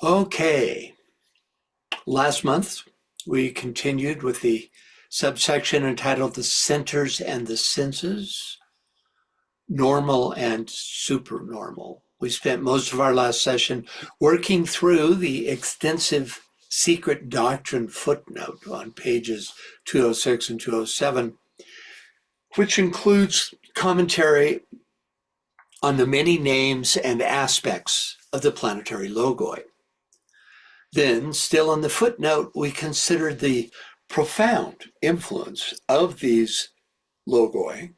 Okay, last month we continued with the subsection entitled The Centers and the Senses, Normal and Supernormal. We spent most of our last session working through the extensive secret doctrine footnote on pages 206 and 207, which includes commentary on the many names and aspects of the planetary logoi. Then, still in the footnote, we considered the profound influence of these logoi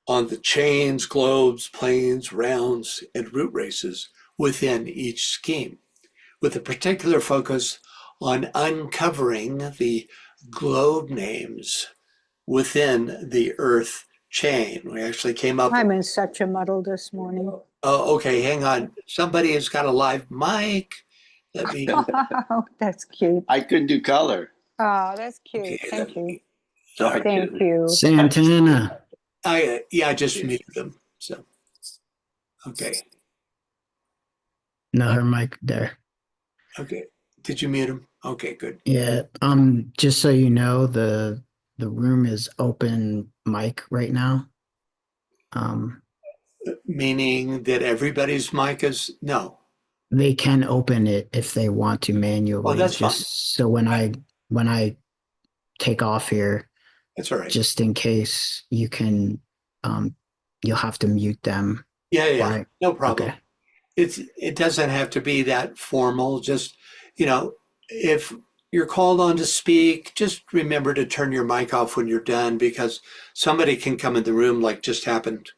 on the chains, globes, planes, rounds, and root races within each scheme, with a particular focus on uncovering the globe names within the Earth chain. We actually came up. I'm in such a muddle this morning. Oh, okay, hang on. Somebody has got a live mic. Let me. Oh, that's cute. I couldn't do color. Oh, that's cute. Okay, Thank you. Sorry. Thank you. Santana. I just muted them. So, okay. No, her mic there. Okay. Did you mute him? Okay, good. Yeah. Just so you know, the room is open mic right now. Meaning that everybody's mic is no. They can open it if they want to manually. Oh, that's just fine. so when I take off here, That's all right. just in case you can, you'll have to mute them. Yeah, Right? no problem. Okay. It doesn't have to be that formal. Just, if you're called on to speak, just remember to turn your mic off when you're done, because somebody can come in the room like just happened,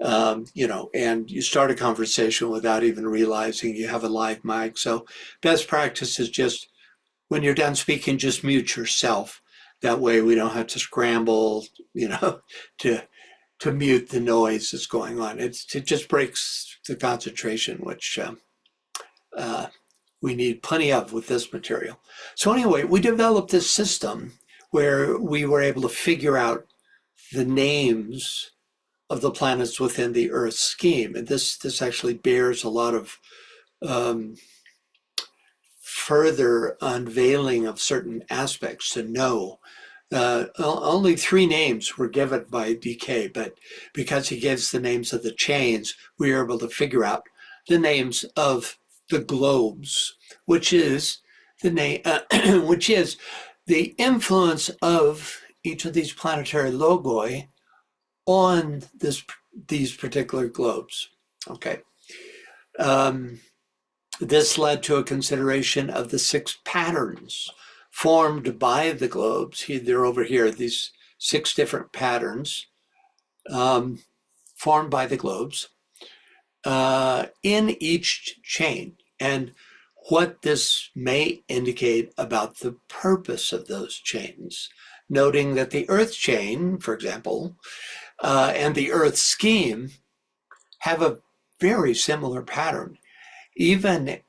and you start a conversation without even realizing you have a live mic. So best practice is just when you're done speaking, just mute yourself. That way we don't have to scramble, to mute the noise that's going on. It just breaks the concentration, which we need plenty of with this material. So anyway, we developed this system where we were able to figure out the names of the planets within the Earth scheme. And this actually bears a lot of further unveiling of certain aspects to know. Only 3 names were given by DK, but because he gives the names of the chains, we are able to figure out the names of the globes, which is the name, which is the influence of each of these planetary logoi on these particular globes. Okay. This led to a consideration of the 6 patterns formed by the globes. They're over here, these 6 different patterns formed by the globes in each chain, and what this may indicate about the purpose of those chains, noting that the Earth chain, for example, and the Earth scheme have a very similar pattern, even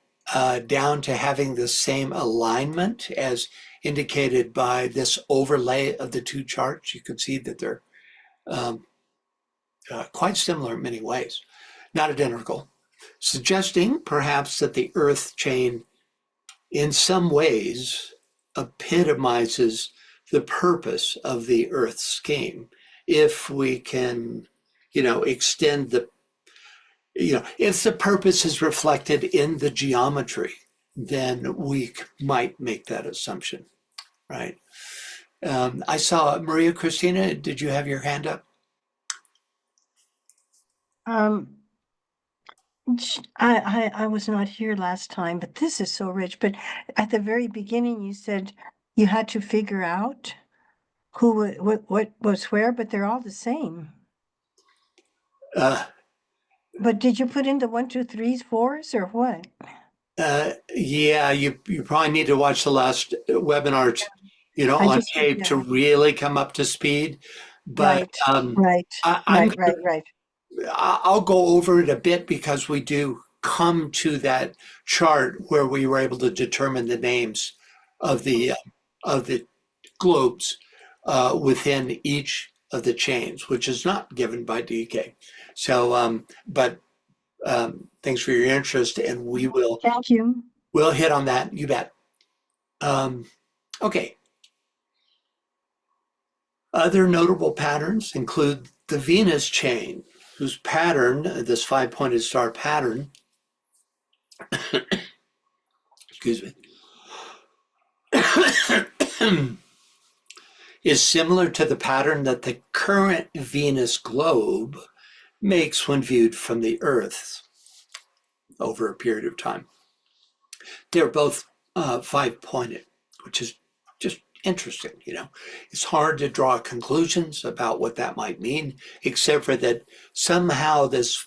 down to having the same alignment as indicated by this overlay of the 2 charts. You can see that they're quite similar in many ways, not identical, suggesting perhaps that the Earth chain in some ways epitomizes the purpose of the Earth scheme. If we can, extend the if the purpose is reflected in the geometry, then we might make that assumption, right? I saw Maria Christina, did you have your hand up? I was not here last time, but this is so rich. But at the very beginning, you said you had to figure out what was where, but they're all the same. But did you put in the 1, 2, 3s, 4s, or what? Yeah, you probably need to watch the last webinar, on tape to really come up to speed. But right. I'll go over it a bit, because we do come to that chart where we were able to determine the names of the globes within each of the chains, which is not given by DK. So, but thanks for your interest, and we will. Thank you. we'll hit on that, you bet. Okay. Other notable patterns include the Venus chain, whose pattern, this 5-pointed star pattern, excuse me, is similar to the pattern that the current Venus globe makes when viewed from the Earth over a period of time. They're both 5-pointed, which is just interesting, you know. It's hard to draw conclusions about what that might mean, except for that somehow this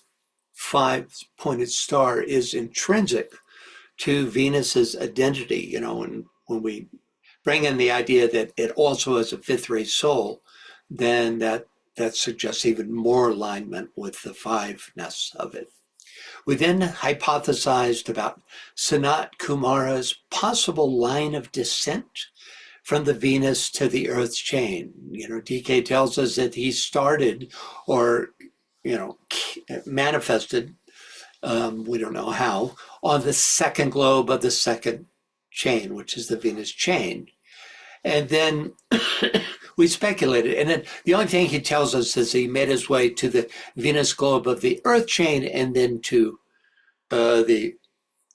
5-pointed star is intrinsic to Venus's identity, you know, and when we bring in the idea that it also has a fifth-ray soul, then that suggests even more alignment with the five-ness of it. We then hypothesized about Sanat Kumara's possible line of descent from the Venus to the Earth's chain. You know, DK tells us that he started or, you know, manifested, we don't know how, on the second globe of the second chain, which is the Venus chain. And then we speculated. And then the only thing he tells us is he made his way to the Venus globe of the Earth chain and then to the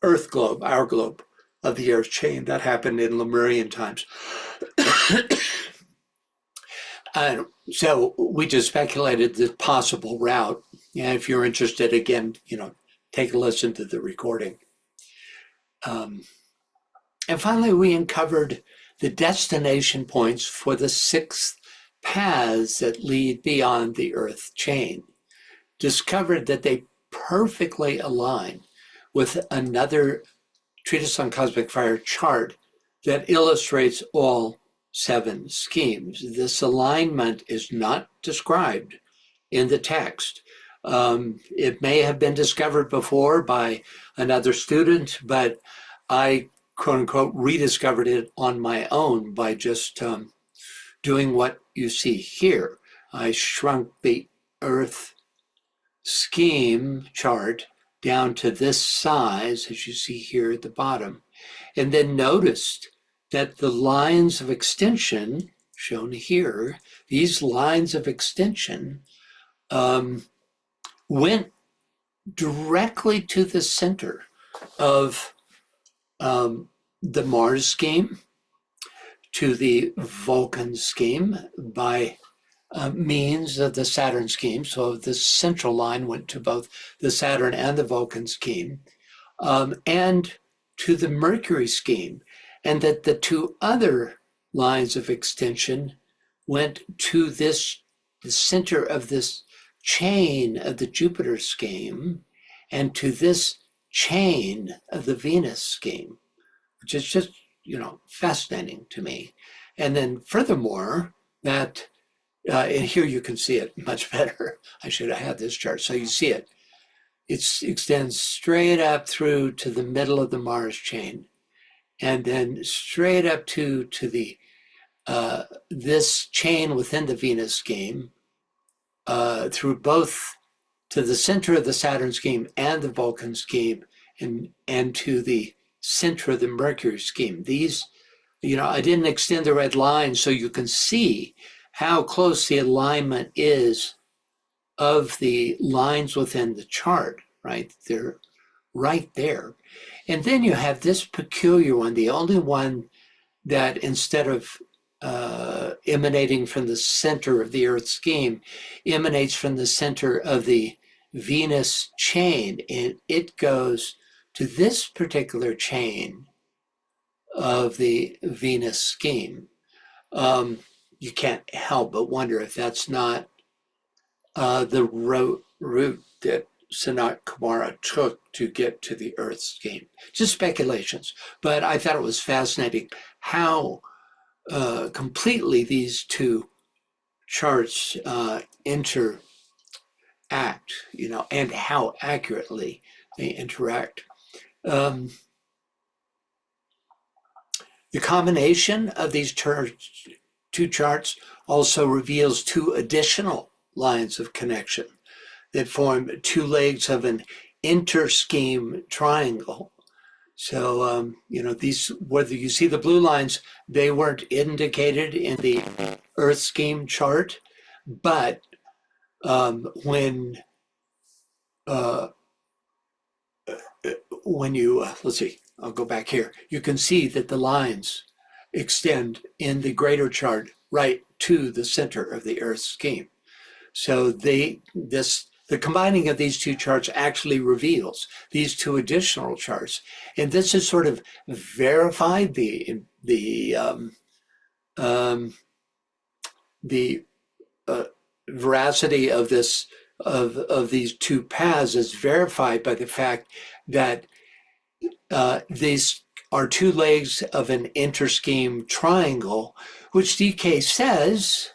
Earth globe, our globe of the Earth chain. That happened in Lemurian times. So we just speculated the possible route. And if you're interested, again, you know, take a listen to the recording. And finally, we uncovered the destination points for the 6 paths that lead beyond the Earth chain. Discovered that they perfectly align with another Treatise on Cosmic Fire chart that illustrates all 7 schemes. This alignment is not described in the text. It may have been discovered before by another student, but I, quote unquote, rediscovered it on my own by just doing what you see here. I shrunk the Earth scheme chart down to this size, as you see here at the bottom, and then noticed that the lines of extension shown here, these lines of extension went directly to the center of the Mars scheme, to the Vulcan scheme by means of the Saturn scheme. So the central line went to both the Saturn and the Vulcan scheme, and to the Mercury scheme, and that the 2 other lines of extension went to the center of this chain of the Jupiter scheme and to this chain of the Venus scheme, which is just, you know, fascinating to me. And then furthermore, that, and here you can see it much better. I should have had this chart so you see it. It extends straight up through to the middle of the Mars chain, and then straight up to the this chain within the Venus scheme, through both to the center of the Saturn scheme and the Vulcan scheme, and to the center of the Mercury scheme. These, you know, I didn't extend the red line so you can see how close the alignment is of the lines within the chart, right? They're right there. And then you have this peculiar one, the only one that instead of emanating from the center of the Earth scheme, emanates from the center of the Venus chain, and it goes to this particular chain of the Venus scheme. You can't help but wonder if that's not the route that Sanat Kumara took to get to the Earth scheme. Just speculations, but I thought it was fascinating how completely these 2 charts interact, you know, and how accurately they interact. The combination of these 2 charts also reveals 2 additional lines of connection that form 2 legs of an inter-scheme triangle. So, these, whether you see the blue lines, they weren't indicated in the Earth scheme chart, but when you, let's see, I'll go back here, you can see that the lines extend in the greater chart right to the center of the Earth scheme. So the combining of these two charts actually reveals these two additional charts, and this has sort of verified the veracity of this of these two paths is verified by the fact that these are two legs of an interscheme triangle, which DK says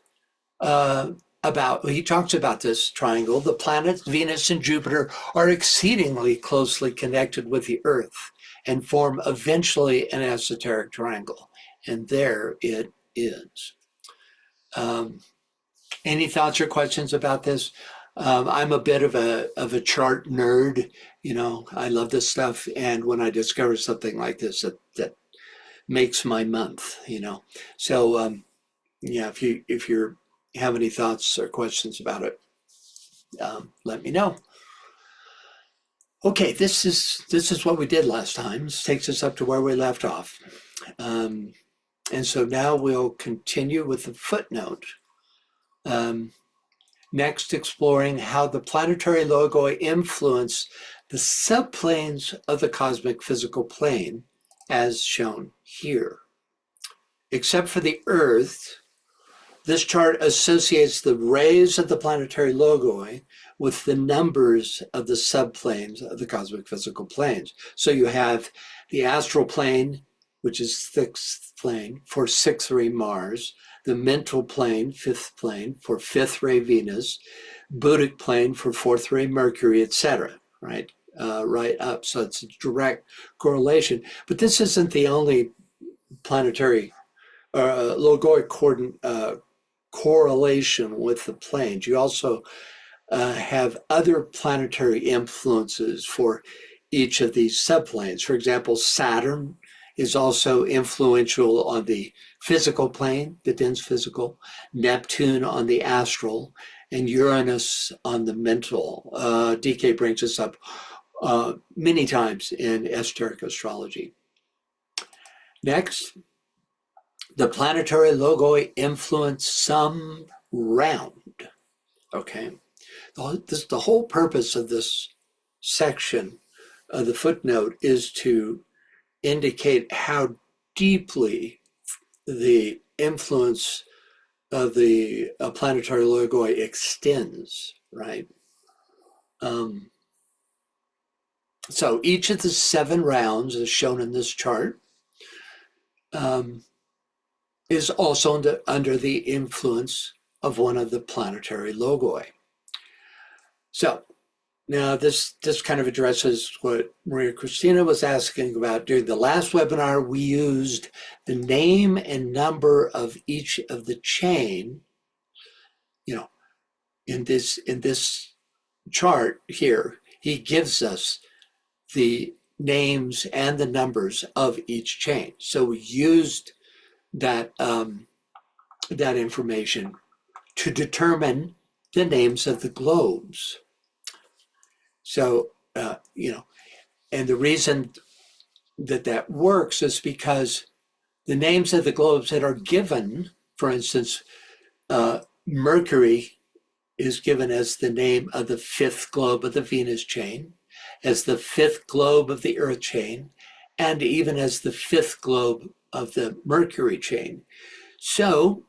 he talks about this triangle. The planets Venus and Jupiter are exceedingly closely connected with the Earth and form eventually an esoteric triangle. And there it is. Any thoughts or questions about this? I'm a bit of a chart nerd. I love this stuff, and when I discover something like this, that makes my month. So yeah, if you have any thoughts or questions about it, let me know. Okay, this is what we did last time. This takes us up to where we left off, and so now we'll continue with the footnote. Next, exploring how the planetary logoi influence the subplanes of the cosmic physical plane, as shown here. Except for the Earth, this chart associates the rays of the planetary logoi with the numbers of the subplanes of the cosmic physical planes. So you have the astral plane, which is sixth plane for sixth ray Mars, the mental plane, fifth plane for fifth ray Venus, Buddhic plane for fourth ray Mercury, etc. Right, right up. So it's a direct correlation. But this isn't the only planetary logoi correlation with the planes. You also have other planetary influences for each of these subplanes. For example, Saturn is also influential on the physical plane, the dense physical, Neptune on the astral, and Uranus on the mental. DK brings this up many times in esoteric astrology. Next, the planetary logoi influence some round. Okay, the whole purpose of this section of the footnote is to indicate how deeply the influence of the planetary logoi extends, right? So each of the 7 rounds, as shown in this chart, is also under the influence of one of the planetary logoi. So now this kind of addresses what Maria Christina was asking about. During the last webinar, we used the name and number of each of the chain, in this chart here, he gives us the names and the numbers of each chain. So we used that information to determine the names of the globes. So, and the reason that works is because the names of the globes that are given, for instance, Mercury is given as the name of the 5th globe of the Venus chain, as the 5th globe of the Earth chain, and even as the 5th globe of the Mercury chain. So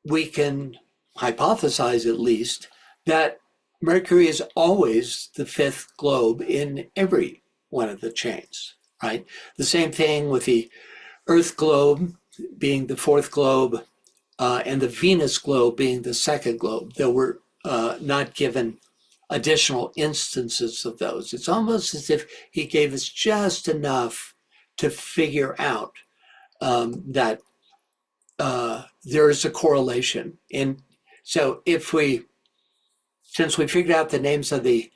we can hypothesize, at least, that Mercury is always the 5th globe in every one of the chains, right? The same thing with the Earth globe being the 4th globe and the Venus globe being the 2nd globe. There were not given additional instances of those. It's almost as if he gave us just enough to figure out that there is a correlation. And so since we figured out the names of the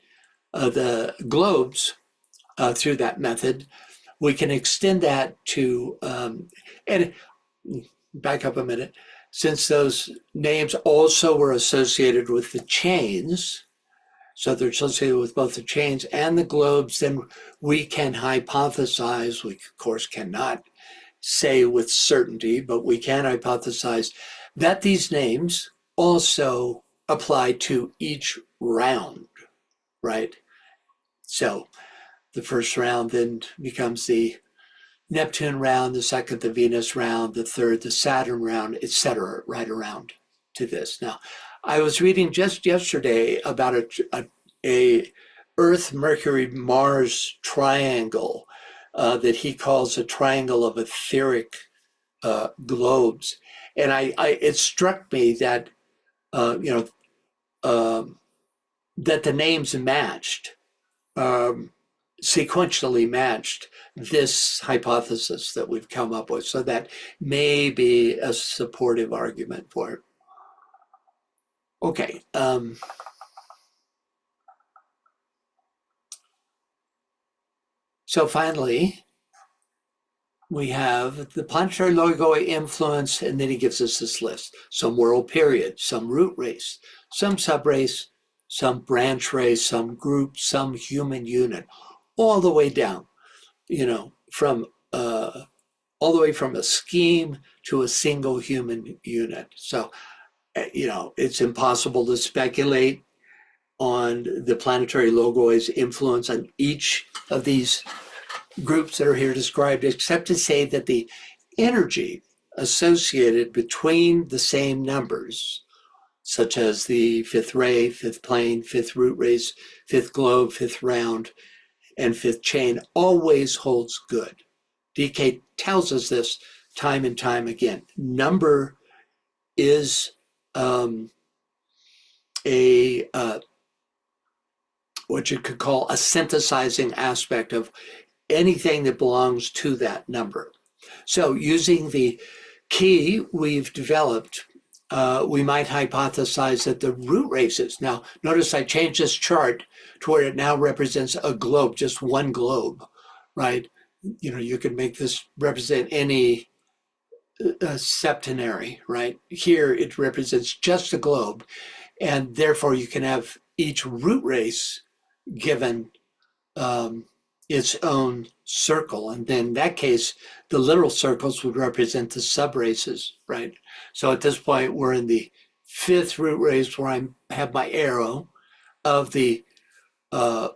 globes through that method, we can extend that to, and back up a minute, since those names also were associated with the chains, so they're associated with both the chains and the globes, then we can hypothesize, we of course cannot say with certainty, but we can hypothesize that these names also apply to each round, right? So the first round then becomes the Neptune round, the second the Venus round, the third the Saturn round, etc., right around to this. Now, I was reading just yesterday about a Earth, Mercury, Mars triangle that he calls a triangle of etheric globes, and it struck me that that the names matched, sequentially matched this hypothesis that we've come up with. So that may be a supportive argument for it. Okay. So finally, we have the planetary logoi influence, and then he gives us this list. Some world period, some root race, some subrace, some branch race, some group, some human unit, all the way down, from all the way from a scheme to a single human unit. So, it's impossible to speculate on the planetary logoi's influence on each of these groups that are here described, except to say that the energy associated between the same numbers, such as the fifth ray, fifth plane, fifth root race, fifth globe, fifth round, and fifth chain, always holds good. DK tells us this time and time again. Number is what you could call a synthesizing aspect of anything that belongs to that number. So using the key we've developed, we might hypothesize that the root races, now notice I changed this chart to where it now represents a globe, just one globe, right? You could make this represent any septenary, right? Here it represents just a globe, and therefore you can have each root race given its own circle. And then in that case, the literal circles would represent the subraces, right? So at this point, we're in the fifth root race where I have my arrow of the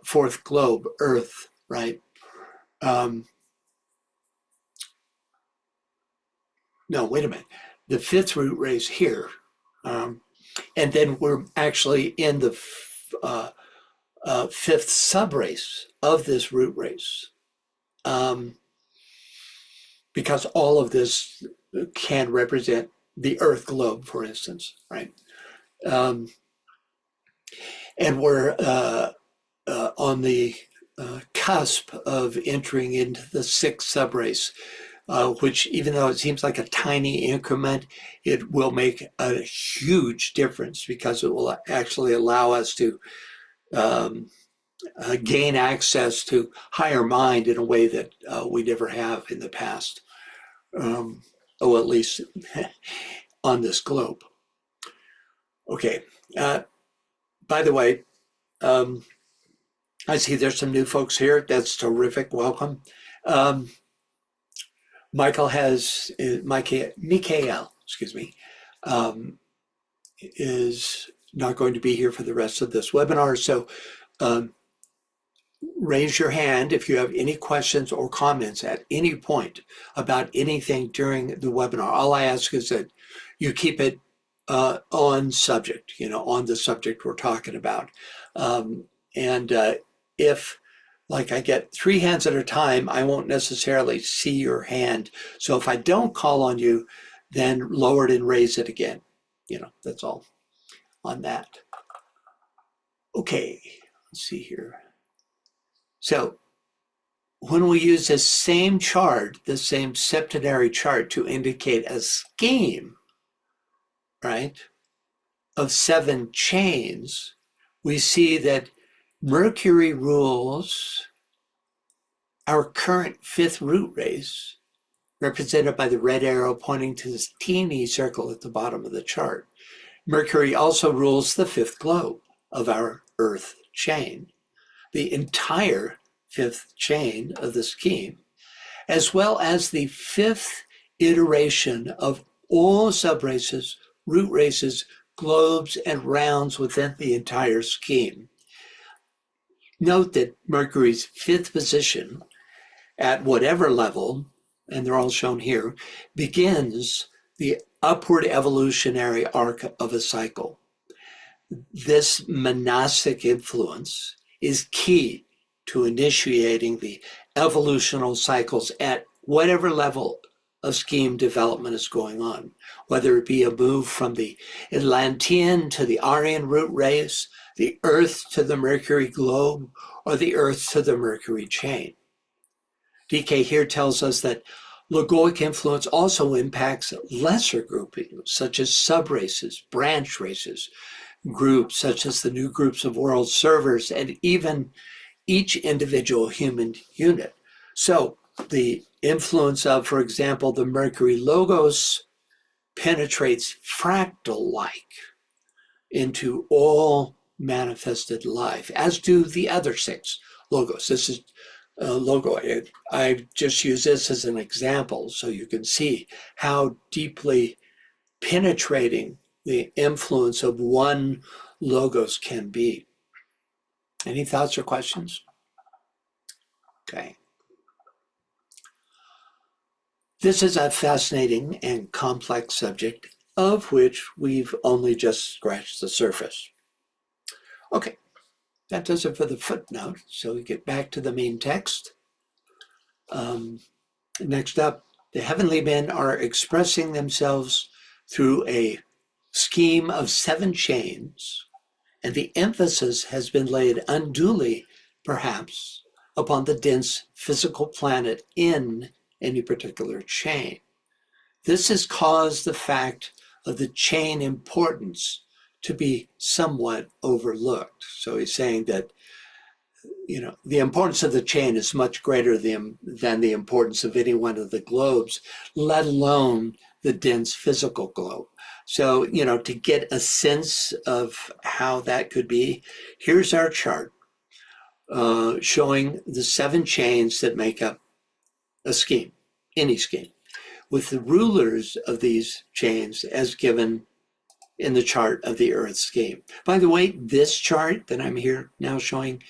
fourth globe, Earth, right? No, wait a minute. The fifth root race here. And then we're actually in the fifth subrace of this root race. Because all of this can represent the Earth globe, for instance, right? And we're on the cusp of entering into the sixth subrace, which, even though it seems like a tiny increment, it will make a huge difference because it will actually allow us to gain access to higher mind in a way that we never have in the past, or at least on this globe. Okay. By the way, I see there's some new folks here. That's terrific. Welcome. Mikael, excuse me, is not going to be here for the rest of this webinar. So raise your hand if you have any questions or comments at any point about anything during the webinar. All I ask is that you keep it on subject, on the subject we're talking about. If, like, I get 3 hands at a time, I won't necessarily see your hand. So if I don't call on you, then lower it and raise it again. That's all on that. Okay, let's see here. So when we use the same chart, the same septenary chart to indicate a scheme, right, of 7 chains, we see that Mercury rules our current fifth root race, represented by the red arrow pointing to this teeny circle at the bottom of the chart. Mercury also rules the fifth globe of our Earth chain, the entire fifth chain of the scheme, as well as the fifth iteration of all subraces, root races, globes, and rounds within the entire scheme. Note that Mercury's fifth position at whatever level, and they're all shown here, begins the upward evolutionary arc of a cycle. This monastic influence is key to initiating the evolutional cycles at whatever level of scheme development is going on, whether it be a move from the Atlantean to the Aryan root race, the Earth to the Mercury globe, or the Earth to the Mercury chain. DK here tells us that logoic influence also impacts lesser groupings, such as subraces, branch races, groups such as the new groups of world servers, and even each individual human unit. So the influence of, for example, the Mercury logos penetrates fractal-like into all manifested life, as do the other six logos. This is a logo. I just use this as an example so you can see how deeply penetrating the influence of one logos can be. Any thoughts or questions? Okay. This is a fascinating and complex subject of which we've only just scratched the surface. Okay, that does it for the footnote. So we get back to the main text. Next up, the heavenly men are expressing themselves through a scheme of 7 chains, and the emphasis has been laid unduly, perhaps, upon the dense physical planet in any particular chain. This has caused the fact of the chain importance to be somewhat overlooked. So he's saying that, the importance of the chain is much greater than the importance of any one of the globes, let alone the dense physical globe. So, to get a sense of how that could be, here's our chart showing the 7 chains that make up a scheme, any scheme, with the rulers of these chains as given in the chart of the Earth scheme. By the way, this chart that I'm here now showing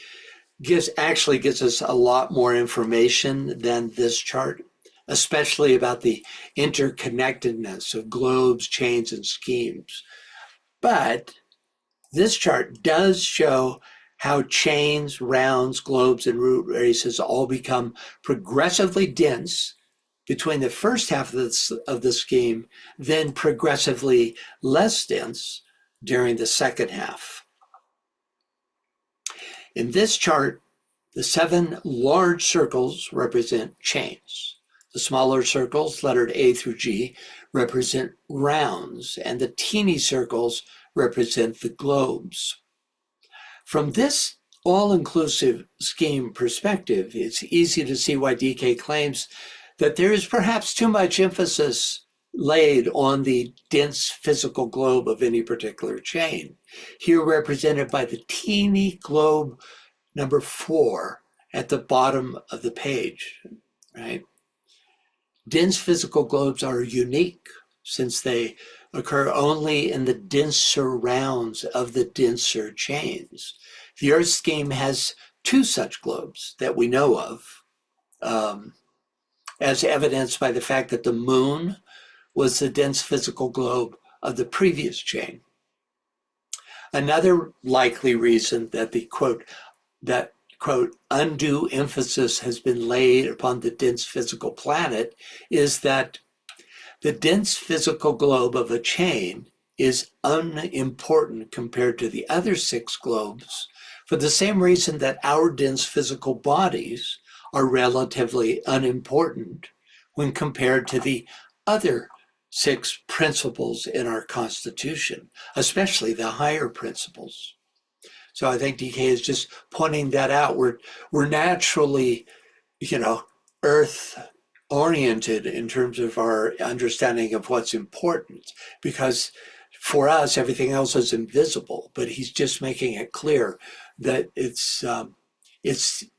actually gives us a lot more information than this chart, especially about the interconnectedness of globes, chains, and schemes. But this chart does show how chains, rounds, globes, and root races all become progressively dense between the first half of the scheme, then progressively less dense during the second half. In this chart, the 7 large circles represent chains. The smaller circles, lettered A through G, represent rounds, and the teeny circles represent the globes. From this all-inclusive scheme perspective, it's easy to see why DK claims that there is perhaps too much emphasis laid on the dense physical globe of any particular chain, here represented by the teeny globe number 4 at the bottom of the page, right? Dense physical globes are unique since they occur only in the denser rounds of the denser chains. The Earth scheme has 2 such globes that we know of, as evidenced by the fact that the moon was the dense physical globe of the previous chain. Another likely reason that the quote, undue emphasis has been laid upon the dense physical planet is that the dense physical globe of a chain is unimportant compared to the other 6 globes for the same reason that our dense physical bodies are relatively unimportant when compared to the other 6 principles in our Constitution, especially the higher principles. So I think DK is just pointing that out. We're naturally earth oriented in terms of our understanding of what's important, because for us, everything else is invisible, but he's just making it clear that it's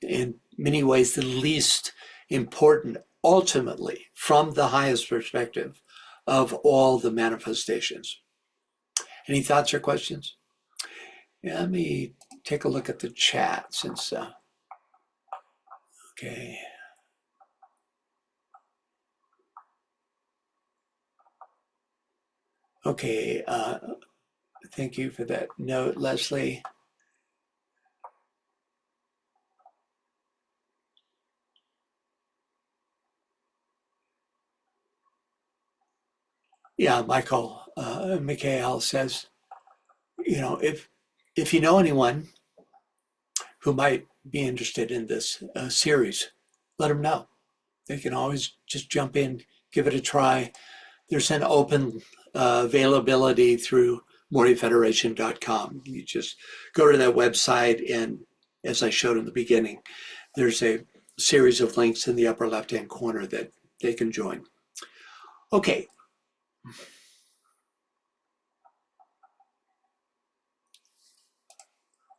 in many ways the least important, ultimately, from the highest perspective of all the manifestations. Any thoughts or questions? Yeah, let me take a look at the chat since, okay. Okay, thank you for that note, Leslie. Yeah, Michael, Mikhail says, if you know anyone who might be interested in this series, let them know. They can always just jump in, give it a try. There's an open availability through MortyFederation.com. You just go to that website, and as I showed in the beginning, there's a series of links in the upper left-hand corner that they can join. Okay.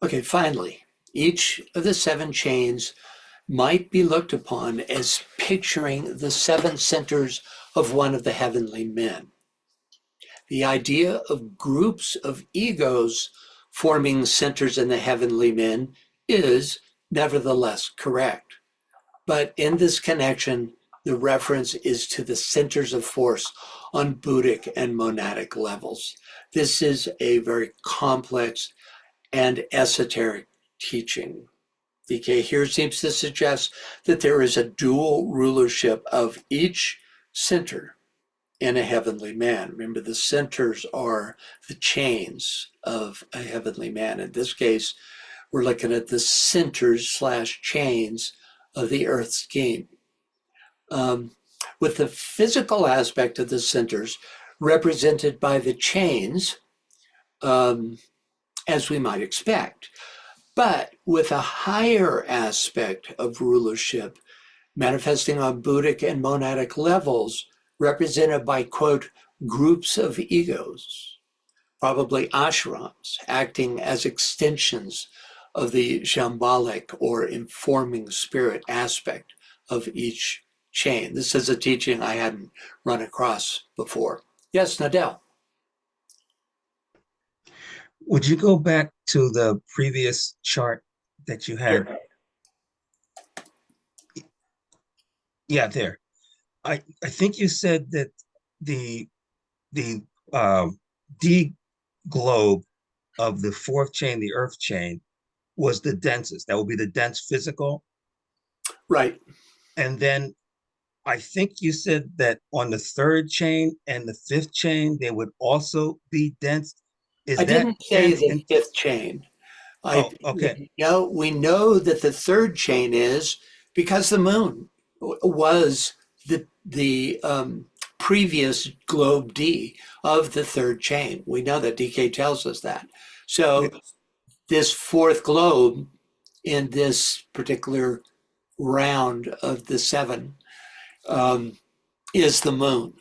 Okay, finally, each of the 7 chains might be looked upon as picturing the 7 centers of one of the heavenly men. The idea of groups of egos forming centers in the heavenly men is nevertheless correct. But in this connection, the reference is to the centers of force on Buddhic and monadic levels. This is a very complex and esoteric teaching. DK here seems to suggest that there is a dual rulership of each center in a heavenly man. Remember, the centers are the chains of a heavenly man. In this case, we're looking at the centers / chains of the earth scheme. With the physical aspect of the centers represented by the chains, as we might expect, but with a higher aspect of rulership manifesting on Buddhic and monadic levels, represented by, quote, groups of egos, probably ashrams, acting as extensions of the shambhalic or informing spirit aspect of each chain. This is a teaching I hadn't run across before. Yes, Nadell. Would you go back to the previous chart that you had? Sure. Yeah, there. I think you said that the D globe of the 4th chain, the earth chain, was the densest. That would be the dense physical. Right. And then I think you said that on the 3rd chain and the 5th chain, they would also be dense. I Is that didn't say dense? the 5th chain. Oh, okay. We know that the 3rd chain is because the moon was the previous globe D of the 3rd chain. We know that. DK tells us that. So this 4th globe in this particular round of the 7 is the moon,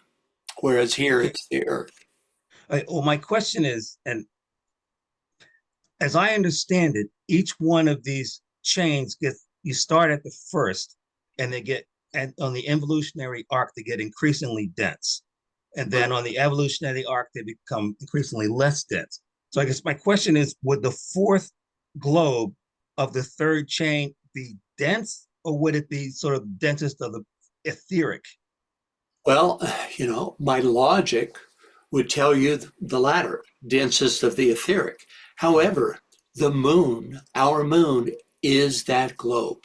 whereas here it's the earth. Well, my question is, and as I understand it, each one of these chains you start at the first, and and on the evolutionary arc, they get increasingly dense. And then on the evolutionary arc, they become increasingly less dense. So I guess my question is, would the 4th globe of the 3rd chain be dense, or would it be sort of densest of the etheric? Well, my logic would tell you the latter, densest of the etheric. However, the moon, our moon, is that globe,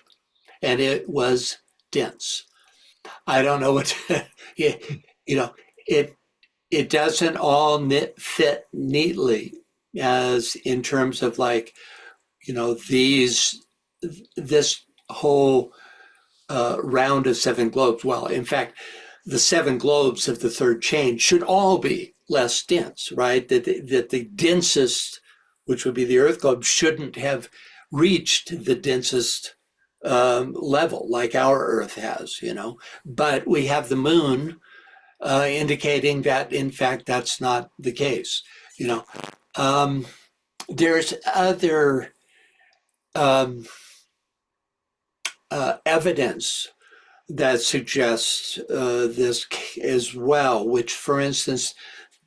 and it was dense. I don't know what, it doesn't all fit neatly as in terms of this whole round of 7 globes. Well, in fact, the 7 globes of the 3rd chain should all be less dense, right? That the densest, which would be the Earth globe, shouldn't have reached the densest level like our Earth has, but we have the moon indicating that, in fact, that's not the case. There's other evidence that suggests this as well, which, for instance,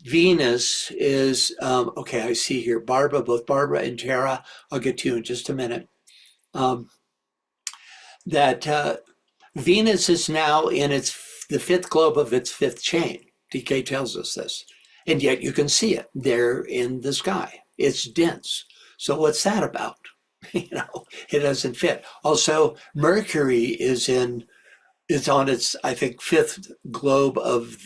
Venus is, okay, I see here, both Barbara and Tara, I'll get to you in just a minute, that Venus is now in the fifth globe of its fifth chain. DK tells us this. And yet you can see it there in the sky. It's dense. So what's that about? It doesn't fit. Also, Mercury is on its, I think, fifth globe of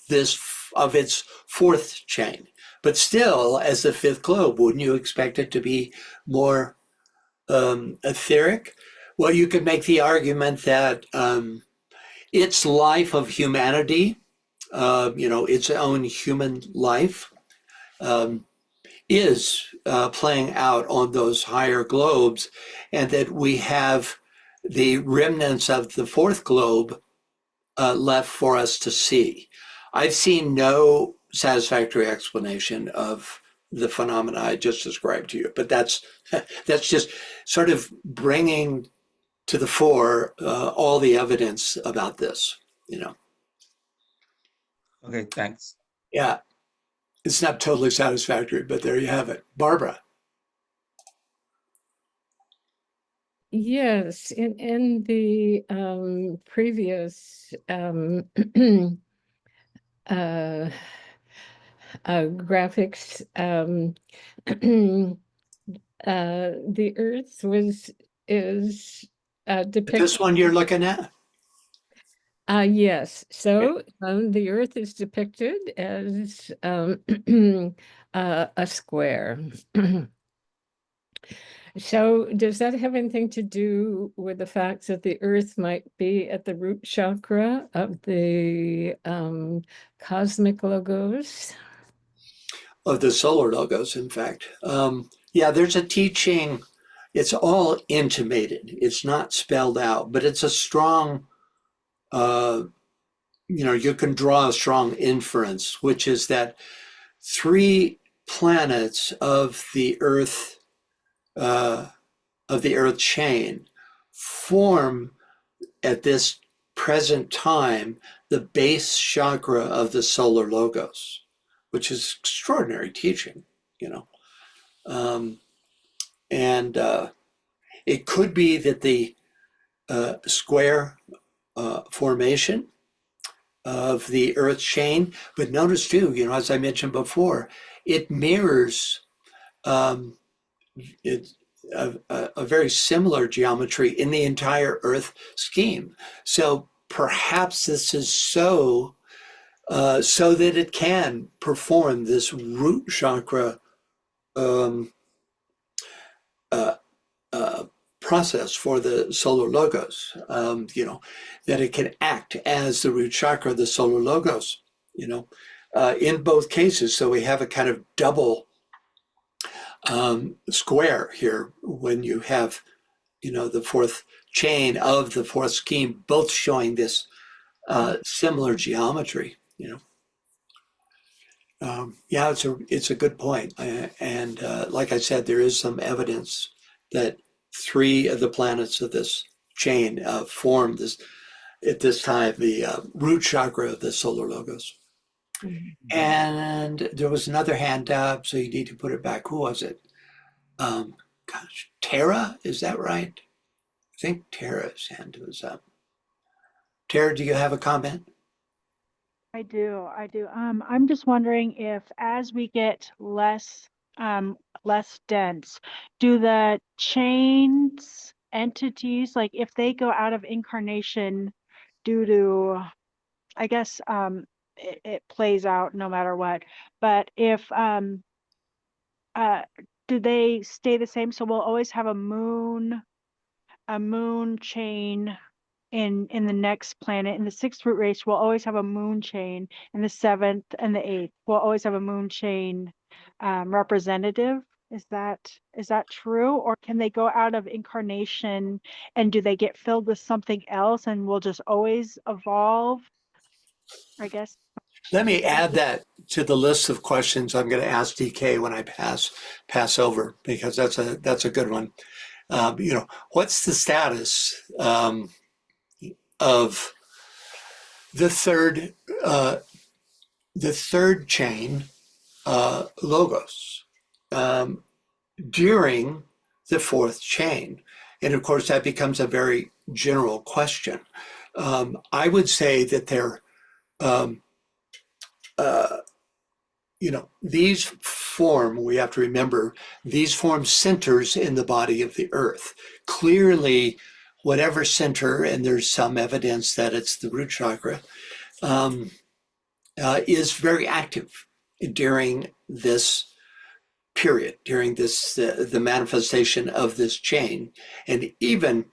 its fourth chain. But still, as the fifth globe, wouldn't you expect it to be more etheric? Well, you could make the argument that its life of humanity, its own human life, is playing out on those higher globes, and that we have the remnants of the fourth globe left for us to see. I've seen no satisfactory explanation of the phenomena I just described to you, but that's just sort of bringing to the fore all the evidence about this. Okay, thanks. Yeah, it's not totally satisfactory, but there you have it. Barbara. Yes, in the previous graphics, the Earth is depicted. This one you're looking at? Yes. So the Earth is depicted as a square. So does that have anything to do with the fact that the Earth might be at the root chakra of the cosmic logos? Of the solar logos, in fact. Yeah, there's a teaching. It's all intimated. It's not spelled out, but it's a strong, you can draw a strong inference, which is that 3 planets of the Earth chain form at this present time the base chakra of the solar logos, which is extraordinary teaching, and it could be that the square formation of the Earth chain, but notice too, as I mentioned before, it mirrors a very similar geometry in the entire Earth scheme. So perhaps this is so that it can perform this root chakra process for the solar logos, that it can act as the root chakra of the solar logos, in both cases. So we have a kind of double square here when you have, the fourth chain of the fourth scheme, both showing this similar geometry, Yeah, it's a good point. And like I said, there is some evidence that 3 of the planets of this chain form this, at this time, the root chakra of the solar logos. And there was another hand up, so you need to put it back. Who was it? Tara, is that right? I think Tara's hand was up. Tara, do you have a comment? I do. I'm just wondering if as we get less dense, do the chains entities, like if they go out of incarnation due to, I guess it plays out no matter what, but if do they stay the same? So we'll always have a moon chain in the next planet. In the 6th root race, we'll always have a moon chain. In the 7th and the 8th, we'll always have a moon chain representative. Is that true? Or can they go out of incarnation and do they get filled with something else and will just always evolve? I guess. Let me add that to the list of questions I'm going to ask DK when I pass over, because that's a good one. What's the status of the third chain, logos, during the fourth chain? And of course, that becomes a very general question. I would say that they're, these form, we have to remember, these form centers in the body of the earth. Clearly, whatever center, and there's some evidence that it's the root chakra, is very active during this period, during this, the manifestation of this chain. And even,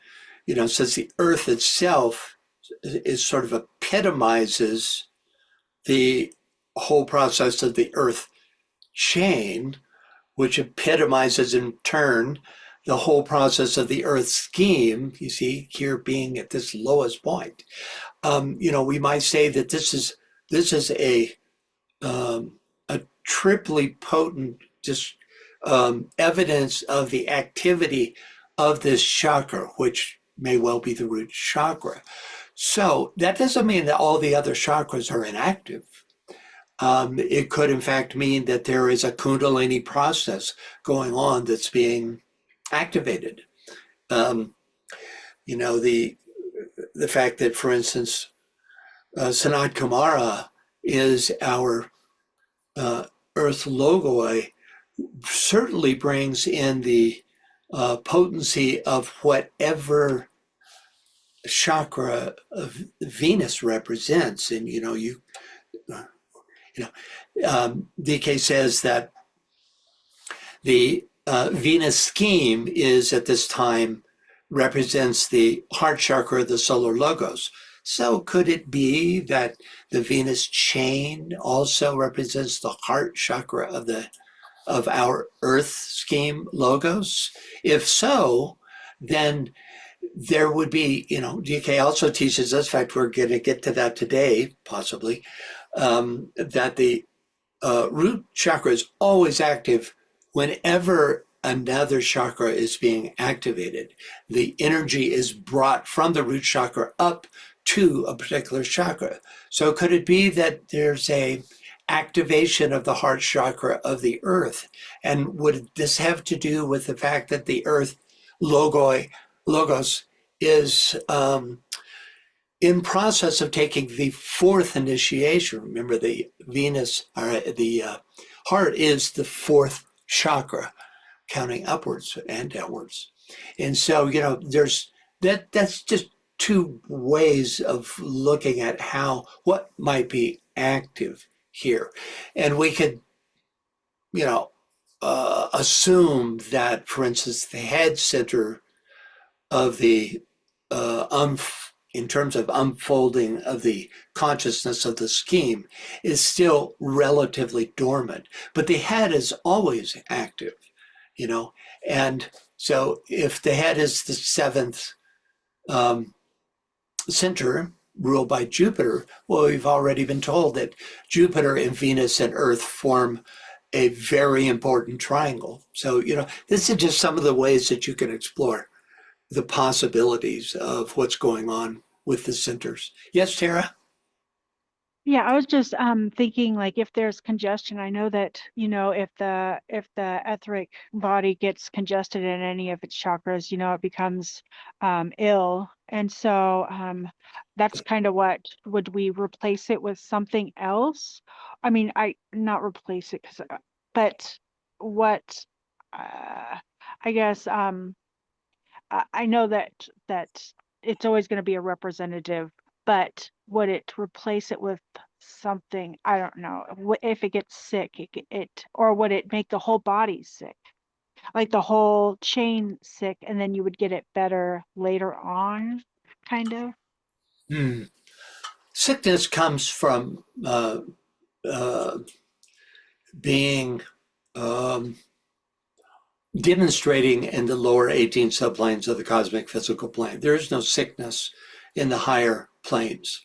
since the earth itself is sort of epitomizes the whole process of the earth chain, which epitomizes in turn the whole process of the earth scheme, you see, here being at this lowest point. We might say that this is a triply potent evidence of the activity of this chakra, which may well be the root chakra. So that doesn't mean that all the other chakras are inactive. It could, in fact, mean that there is a Kundalini process going on that's being activated. The fact that, for instance, Sanat Kumara is our earth logoi certainly brings in the potency of whatever chakra of Venus represents. And DK says that the Venus scheme is at this time represents the heart chakra of the solar logos. So could it be that the Venus chain also represents the heart chakra of our earth scheme logos? If so, then there would be, DK also teaches us, in fact, we're going to get to that today, possibly, that the root chakra is always active whenever another chakra is being activated. The energy is brought from the root chakra up to a particular chakra. So could it be that there's a activation of the heart chakra of the earth? And would this have to do with the fact that the earth logos is in process of taking the fourth initiation? Remember, the Venus, or the heart is the fourth chakra, counting upwards and downwards. And so, there's that's just two ways of looking at what might be active here. And we could, assume that, for instance, the head center of the in terms of unfolding of the consciousness of the scheme is still relatively dormant, but the head is always active, and so if the head is the seventh center ruled by Jupiter, well, we've already been told that Jupiter and Venus and Earth form a very important triangle. So, this is just some of the ways that you can explore the possibilities of what's going on with the centers. Yes, Tara? Yeah, I was just thinking, like, if there's congestion, I know that, if the etheric body gets congested in any of its chakras, it becomes ill. And so that's kind of what, would we replace it with something else? I mean, not replace it, but what, I guess I know that it's always going to be a representative, but would it replace it with something? I don't know. If it gets sick, or would it make the whole body sick, like the whole chain sick, and then you would get it better later on, kind of? Sickness comes from being demonstrating in the lower 18 subplanes of the cosmic physical plane. There is no sickness in the higher planes.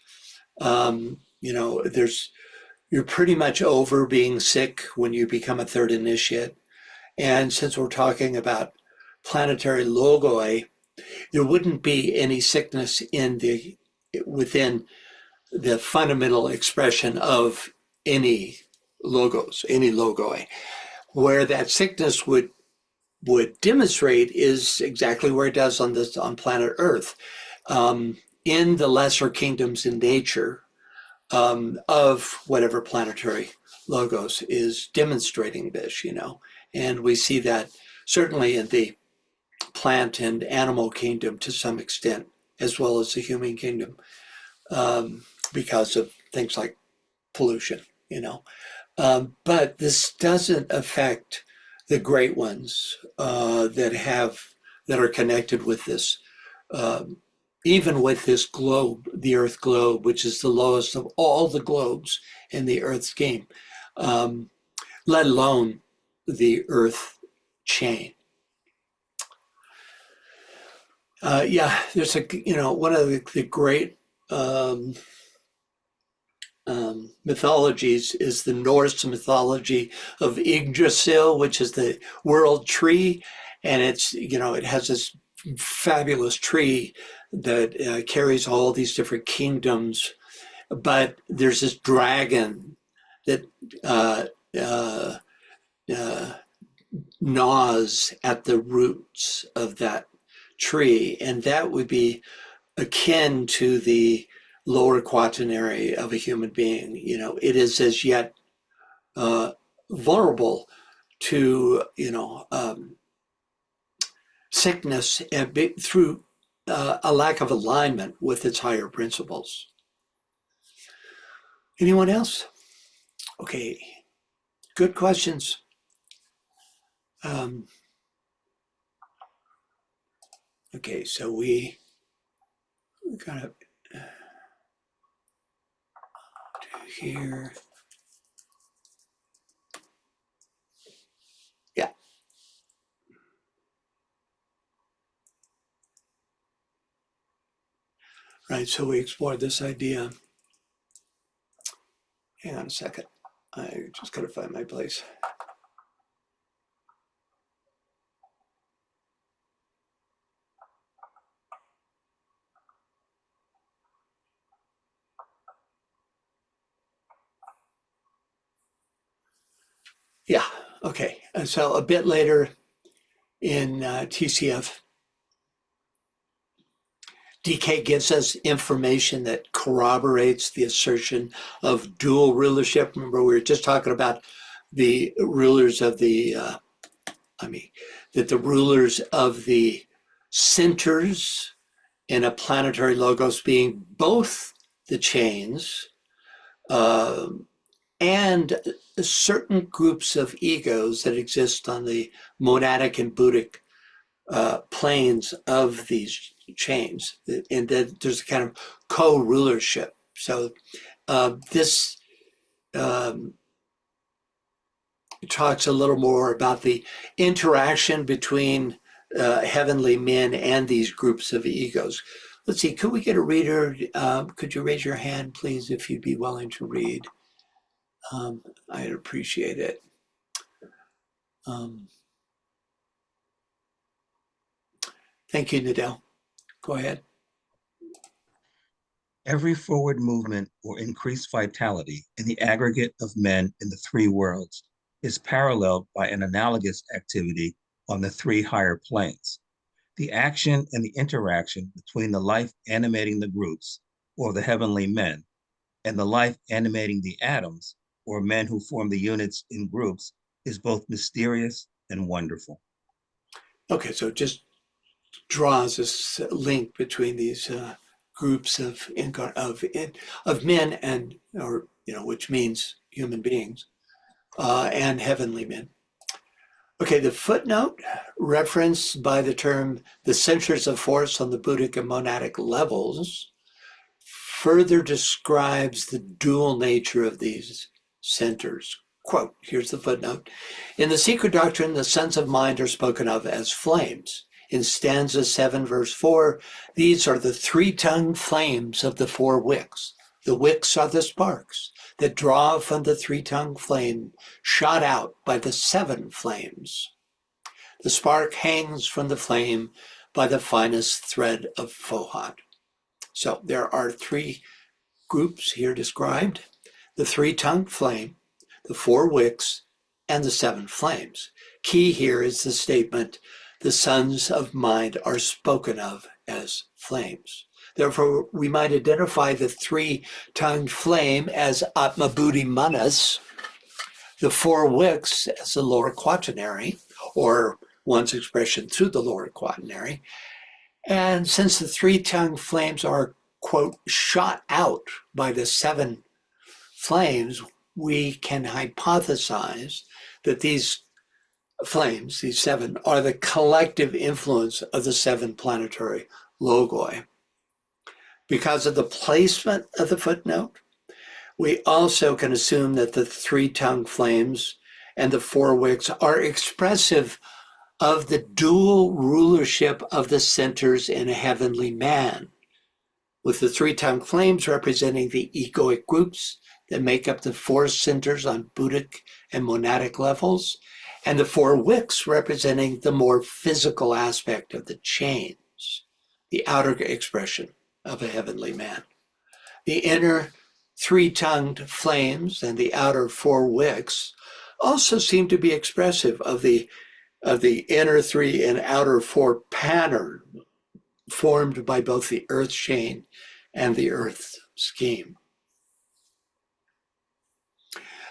You know, you're pretty much over being sick when you become a third initiate. And since we're talking about planetary logoi, there wouldn't be any sickness within the fundamental expression of any logos, any logoi. Where that sickness would demonstrate is exactly where it does on planet Earth, in the lesser kingdoms in nature of whatever planetary logos is demonstrating this, you know. And we see that certainly in the plant and animal kingdom to some extent, as well as the human kingdom, because of things like pollution, you know. But this doesn't affect the great ones that are connected with this, even with this globe, the Earth globe, which is the lowest of all the globes in the Earth scheme, let alone the Earth chain. Yeah, there's one of the great mythologies is the Norse mythology of Yggdrasil, which is the world tree, and it has this fabulous tree that carries all these different kingdoms. But there's this dragon that gnaws at the roots of that tree, and that would be akin to the lower quaternary of a human being. You know, it is as yet vulnerable to sickness and through a lack of alignment with its higher principles. Anyone else? Okay, good questions. Okay, so we kind of do here. Yeah. Right, so we explored this idea. Hang on a second. I just gotta find my place. Yeah, okay. So a bit later in TCF, DK gives us information that corroborates the assertion of dual rulership. Remember, we were just talking about the rulers of that the rulers of the centers in a planetary logos being both the chains and certain groups of egos that exist on the monadic and buddhic planes of these chains, and that there's a kind of co-rulership. So this talks a little more about the interaction between heavenly men and these groups of egos. Let's see, could we get a reader? Could you raise your hand, please, if you'd be willing to read? I'd appreciate it. Thank you, Nadell. Go ahead. Every forward movement or increased vitality in the aggregate of men in the three worlds is paralleled by an analogous activity on the three higher planes. The action and the interaction between the life animating the groups, or the heavenly men, and the life animating the atoms, or men who form the units in groups, is both mysterious and wonderful. Okay, so just draws this link between these groups of men and, which means human beings, and heavenly men. Okay, the footnote referenced by the term the centers of force on the Buddhic and monadic levels further describes the dual nature of these centers. quote, here's the footnote. In the secret doctrine, the sons of mind are spoken of as flames. In stanza 7, verse 4, these are the three-tongued flames of the four wicks. The wicks are the sparks that draw from the three-tongued flame shot out by the 7 flames. The spark hangs from the flame by the finest thread of Fohat. So there are 3 groups here described: the three-tongued flame, the 4 wicks, and the 7 flames. Key here is the statement, the sons of mind are spoken of as flames. Therefore, we might identify the three-tongued flame as Atma Buddhi Manas, the 4 wicks as the lower quaternary, or one's expression through the lower quaternary. And since the three-tongued flames are, quote, shot out by the 7 flames, we can hypothesize that these flames, these 7, are the collective influence of the 7 planetary logoi. Because of the placement of the footnote, we also can assume that the three-tongued flames and the 4 wicks are expressive of the dual rulership of the centers in a heavenly man, with the three-tongued flames representing the egoic groups that make up the 4 centers on Buddhic and monadic levels, and the 4 wicks representing the more physical aspect of the chains, the outer expression of a heavenly man. The inner 3-tongued flames and the outer 4 wicks also seem to be expressive of the inner 3 and outer 4 pattern formed by both the earth chain and the earth scheme.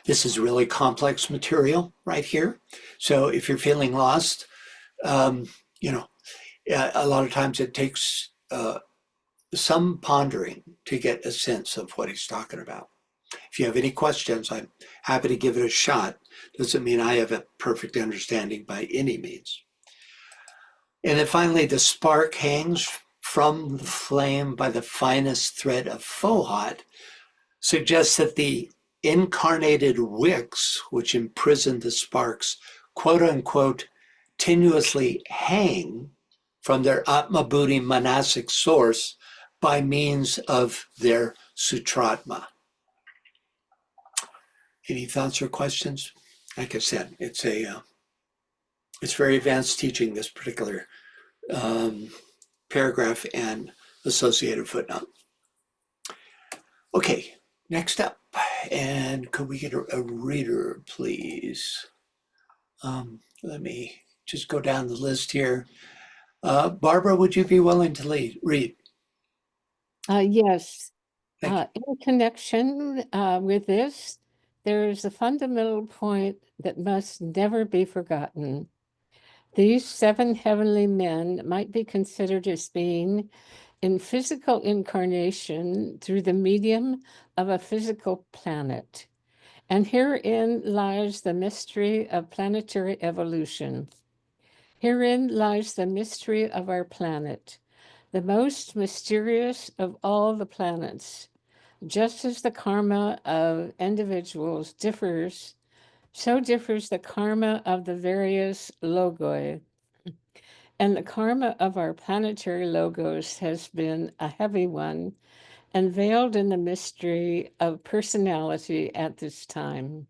This is really complex material right here. So if you're feeling lost, a lot of times it takes some pondering to get a sense of what he's talking about. If you have any questions, I'm happy to give it a shot. Doesn't mean I have a perfect understanding by any means. And then finally, the spark hangs from the flame by the finest thread of Fohat suggests that the incarnated wicks, which imprison the sparks, quote unquote, tenuously hang from their Atma Buddhi manasic source by means of their Sutratma. Any thoughts or questions? Like I said, it's very advanced teaching, this particular paragraph and associated footnote. Okay, next up, and could we get a reader, please? Let me just go down the list here. Barbara, would you be willing to read? Yes. Thank In connection with this, there is a fundamental point that must never be forgotten. These 7 heavenly men might be considered as being in physical incarnation through the medium of a physical planet. And herein lies the mystery of planetary evolution. Herein lies the mystery of our planet, the most mysterious of all the planets. Just as the karma of individuals differs, so differs the karma of the various logoi. And the karma of our planetary logos has been a heavy one and veiled in the mystery of personality at this time.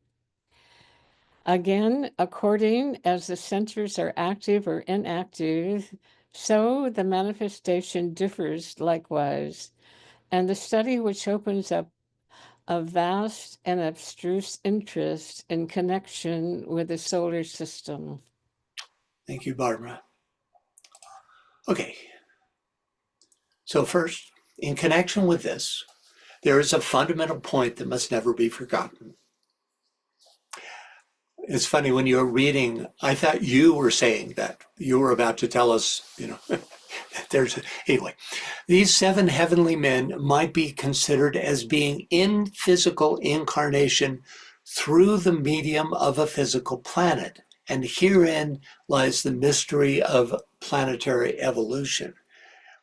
Again, according as the centers are active or inactive, so the manifestation differs likewise. And the study which opens up a vast and abstruse interest in connection with the solar system. Thank you, Barbara. Okay. So first, in connection with this, there is a fundamental point that must never be forgotten. It's funny, when you were reading, I thought you were saying that. You were about to tell us, anyway. These 7 heavenly men might be considered as being in physical incarnation through the medium of a physical planet. And herein lies the mystery of planetary evolution.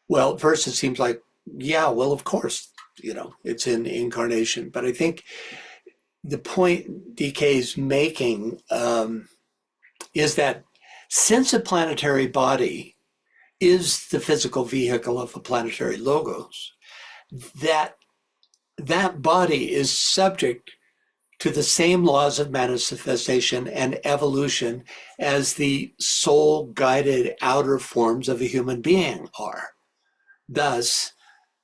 Well, at first it seems like, yeah, well, of course, it's in incarnation. But I think the point DK is making is that since a planetary body is the physical vehicle of a planetary logos, that body is subject to the same laws of manifestation and evolution as the soul-guided outer forms of a human being are. Thus,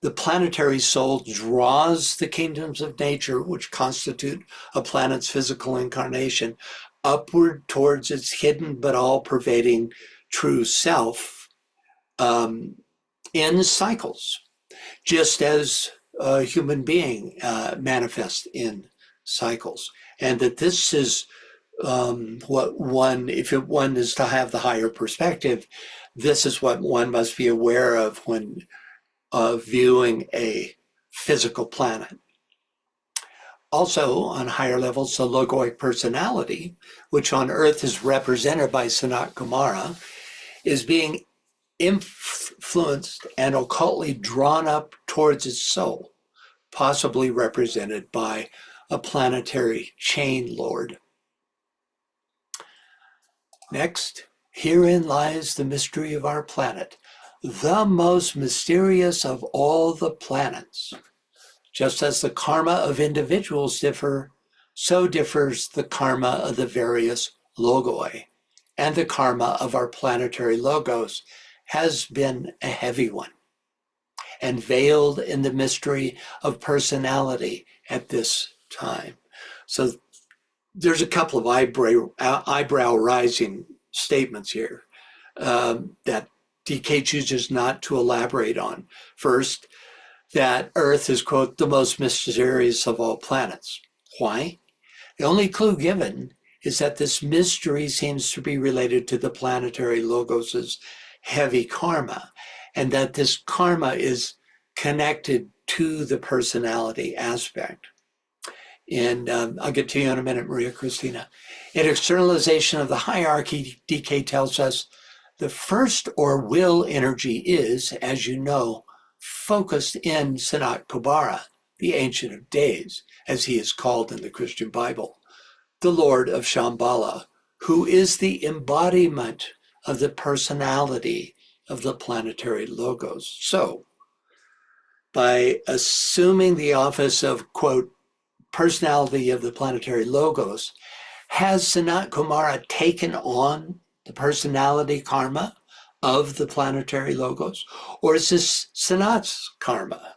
the planetary soul draws the kingdoms of nature, which constitute a planet's physical incarnation, upward towards its hidden but all-pervading true self in cycles, just as a human being manifests in cycles. And that this is what one, if one is to have the higher perspective, this is what one must be aware of when viewing a physical planet. Also, on higher levels, the logoic personality, which on Earth is represented by Sanat Kumara, is being influenced and occultly drawn up towards its soul, possibly represented by a planetary chain lord. Next, herein lies the mystery of our planet, the most mysterious of all the planets. Just as the karma of individuals differ, so differs the karma of the various logoi, and the karma of our planetary logos has been a heavy one, and veiled in the mystery of personality at this time. So there's a couple of eyebrow rising statements here that DK chooses not to elaborate on. First, that Earth is, quote, the most mysterious of all planets. Why? The only clue given is that this mystery seems to be related to the planetary logos's heavy karma, and that this karma is connected to the personality aspect. And I'll get to you in a minute, Maria Christina. In externalization of the hierarchy, DK tells us the first or will energy is, as you know, focused in Sanat Kumara, the Ancient of Days, as he is called in the Christian Bible, the Lord of Shambhala, who is the embodiment of the personality of the planetary logos. So, by assuming the office of, quote, personality of the planetary logos, has Sanat Kumara taken on the personality karma of the planetary logos? Or is this Sanat's karma?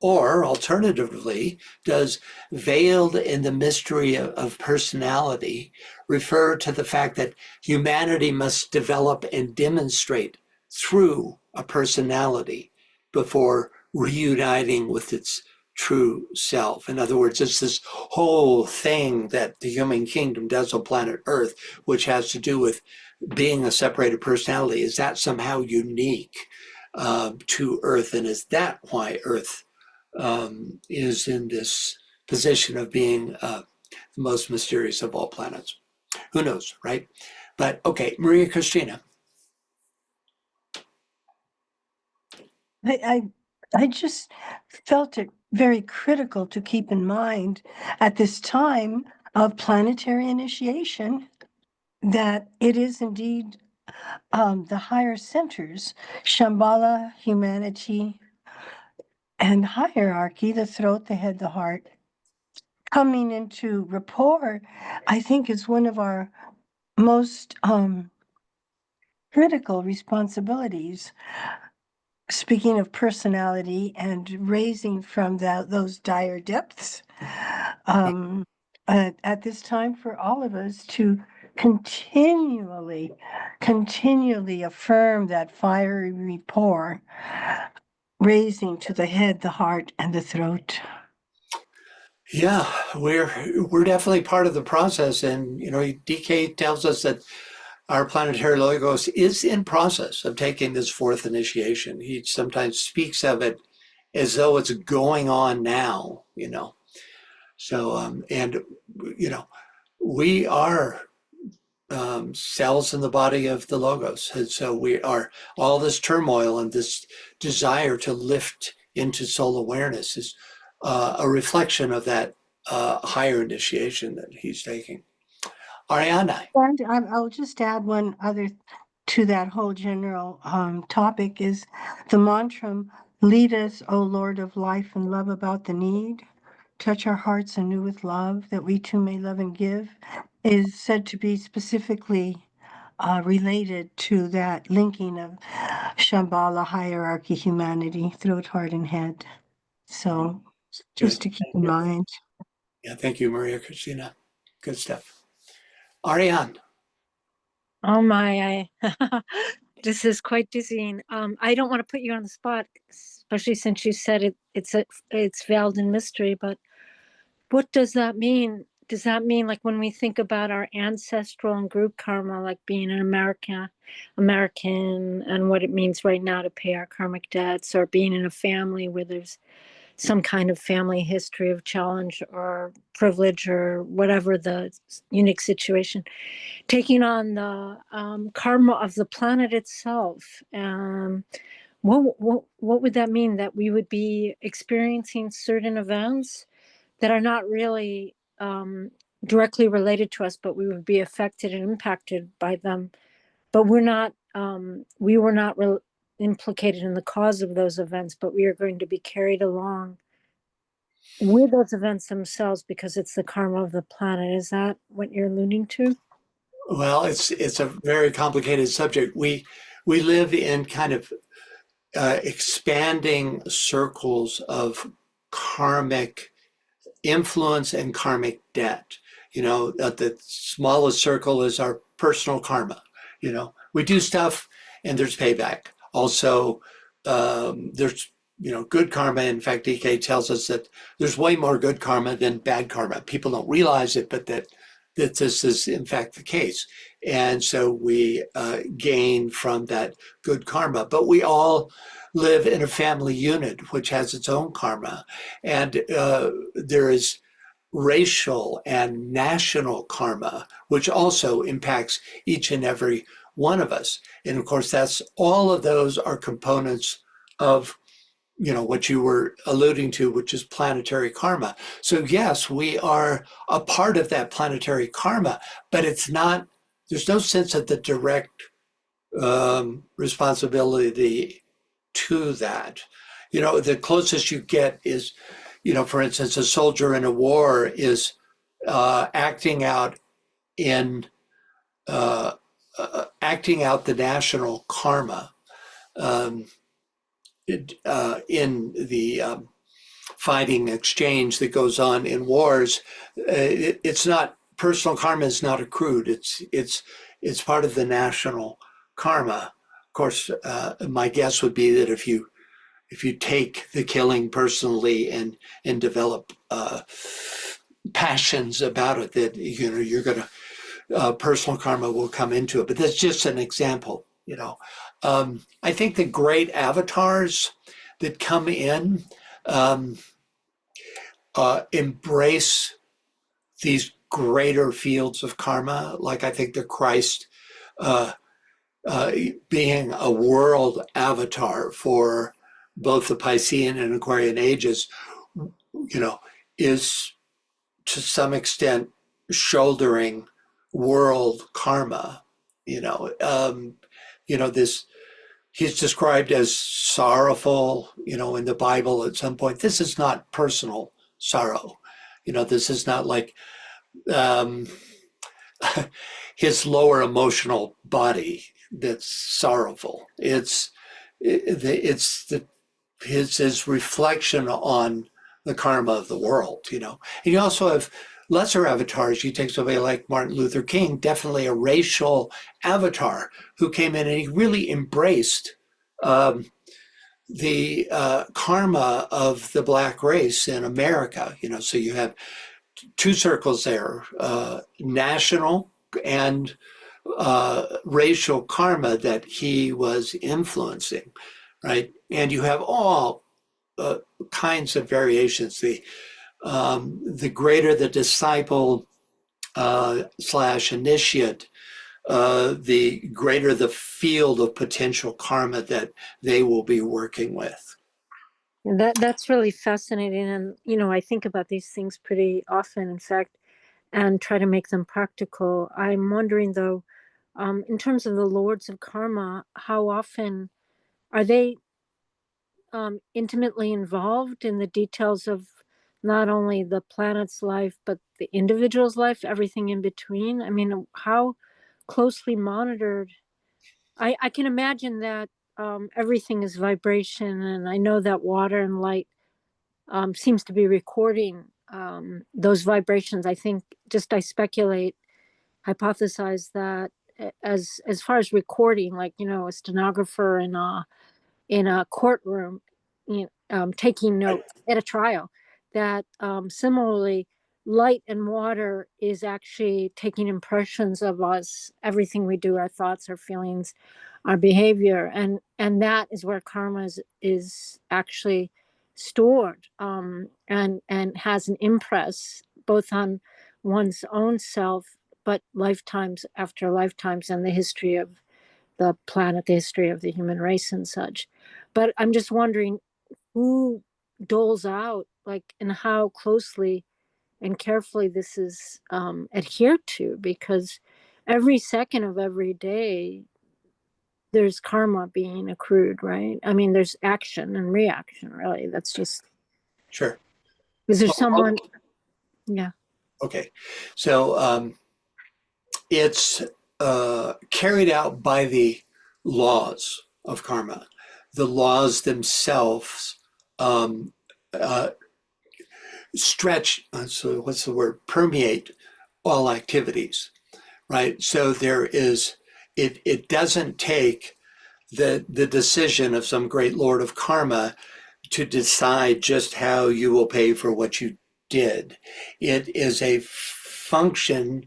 Or alternatively, does veiled in the mystery of personality refer to the fact that humanity must develop and demonstrate through a personality before reuniting with its true self? In other words, it's this whole thing that the human kingdom does on planet Earth, which has to do with being a separated personality. Is that somehow unique to Earth? And is that why Earth is in this position of being the most mysterious of all planets? Who knows, right? But okay, Maria Christina. I just felt it very critical to keep in mind at this time of planetary initiation that it is indeed the higher centers, Shambhala, humanity, and hierarchy, the throat, the head, the heart, coming into rapport, I think is one of our most critical responsibilities. Speaking of personality and raising from those dire depths, at this time for all of us to continually affirm that fiery rapport, raising to the head, the heart, and the throat. Yeah, we're definitely part of the process, and DK tells us that our planetary logos is in process of taking this fourth initiation. He sometimes speaks of it as though it's going on now, So, we are cells in the body of the logos. And so we are, all this turmoil and this desire to lift into soul awareness is a reflection of that higher initiation that he's taking. Ariana. And I'll just add one other to that whole general topic is the mantra, lead us, O Lord of life and love about the need. Touch our hearts anew with love, that we too may love and give, is said to be specifically related to that linking of Shambhala, hierarchy, humanity, throat, heart, and head. So just to keep in mind. Yeah, thank you, Maria Christina. Good stuff. Ariane. Oh my, this is quite dizzying. I don't want to put you on the spot, especially since you said it's veiled in mystery, but what does that mean? Does that mean like when we think about our ancestral and group karma, like being an American and what it means right now to pay our karmic debts, or being in a family where there's some kind of family history of challenge or privilege or whatever the unique situation, taking on the karma of the planet itself. What would that mean? That we would be experiencing certain events that are not really directly related to us, but we would be affected and impacted by them. But we were not implicated in the cause of those events, but we are going to be carried along with those events themselves because it's the karma of the planet. Is that what you're alluding to? Well, it's a very complicated subject. We live in kind of expanding circles of karmic influence and karmic debt. The smallest circle is our personal karma. We do stuff and there's payback. Also, there's good karma. In fact, DK tells us that there's way more good karma than bad karma. People don't realize it, but that this is in fact the case. And so we gain from that good karma. But we all live in a family unit, which has its own karma. And there is racial and national karma, which also impacts each and every one of us. And of course, all of those are components of what you were alluding to, which is planetary karma. So yes, we are a part of that planetary karma, but there's no sense of the direct responsibility to that. The closest you get is, for instance, a soldier in a war is acting out the national karma in the fighting exchange that goes on in wars. It's not personal karma is not accrued. It's part of the national karma. Of course, my guess would be that if you take the killing personally and develop passions about it, that you're gonna personal karma will come into it. But that's just an example. I think the great avatars that come in embrace these greater fields of karma. Like I think the Christ being a world avatar for both the Piscean and Aquarian ages, is to some extent shouldering world karma. He's described as sorrowful, in the Bible at some point. This is not personal sorrow. This is not like his lower emotional body that's sorrowful. It's his reflection on the karma of the world, And you also have lesser avatars. You take somebody like Martin Luther King, definitely a racial avatar who came in and he really embraced the karma of the Black race in America. So you have two circles there, national and racial karma that he was influencing, right? And you have all kinds of variations. The greater the disciple / initiate, the greater the field of potential karma that they will be working with. That's really fascinating. And, I think about these things pretty often, in fact, and try to make them practical. I'm wondering though, in terms of the lords of karma, how often are they intimately involved in the details of not only the planet's life, but the individual's life, everything in between? I mean, how closely monitored? I can imagine that everything is vibration, and I know that water and light seems to be recording those vibrations. I think, just I speculate, hypothesize that as far as recording, like a stenographer in a courtroom, taking notes at a trial, that similarly light and water is actually taking impressions of us, everything we do, our thoughts, our feelings, our behavior, and that is where karma is actually stored, and has an impress both on one's own self, but lifetimes after lifetimes, and the history of the planet, the history of the human race and such. But I'm just wondering who doles out, like, and how closely and carefully this is adhered to, because every second of every day there's karma being accrued, right? I mean, there's action and reaction, really. That's just, Sure. is there someone? Yeah. Okay. So it's carried out by the laws of karma. The laws themselves uh, stretch, so what's the word? Permeate all activities, right? So there is, it doesn't take the decision of some great lord of karma to decide just how you will pay for what you did. It is a function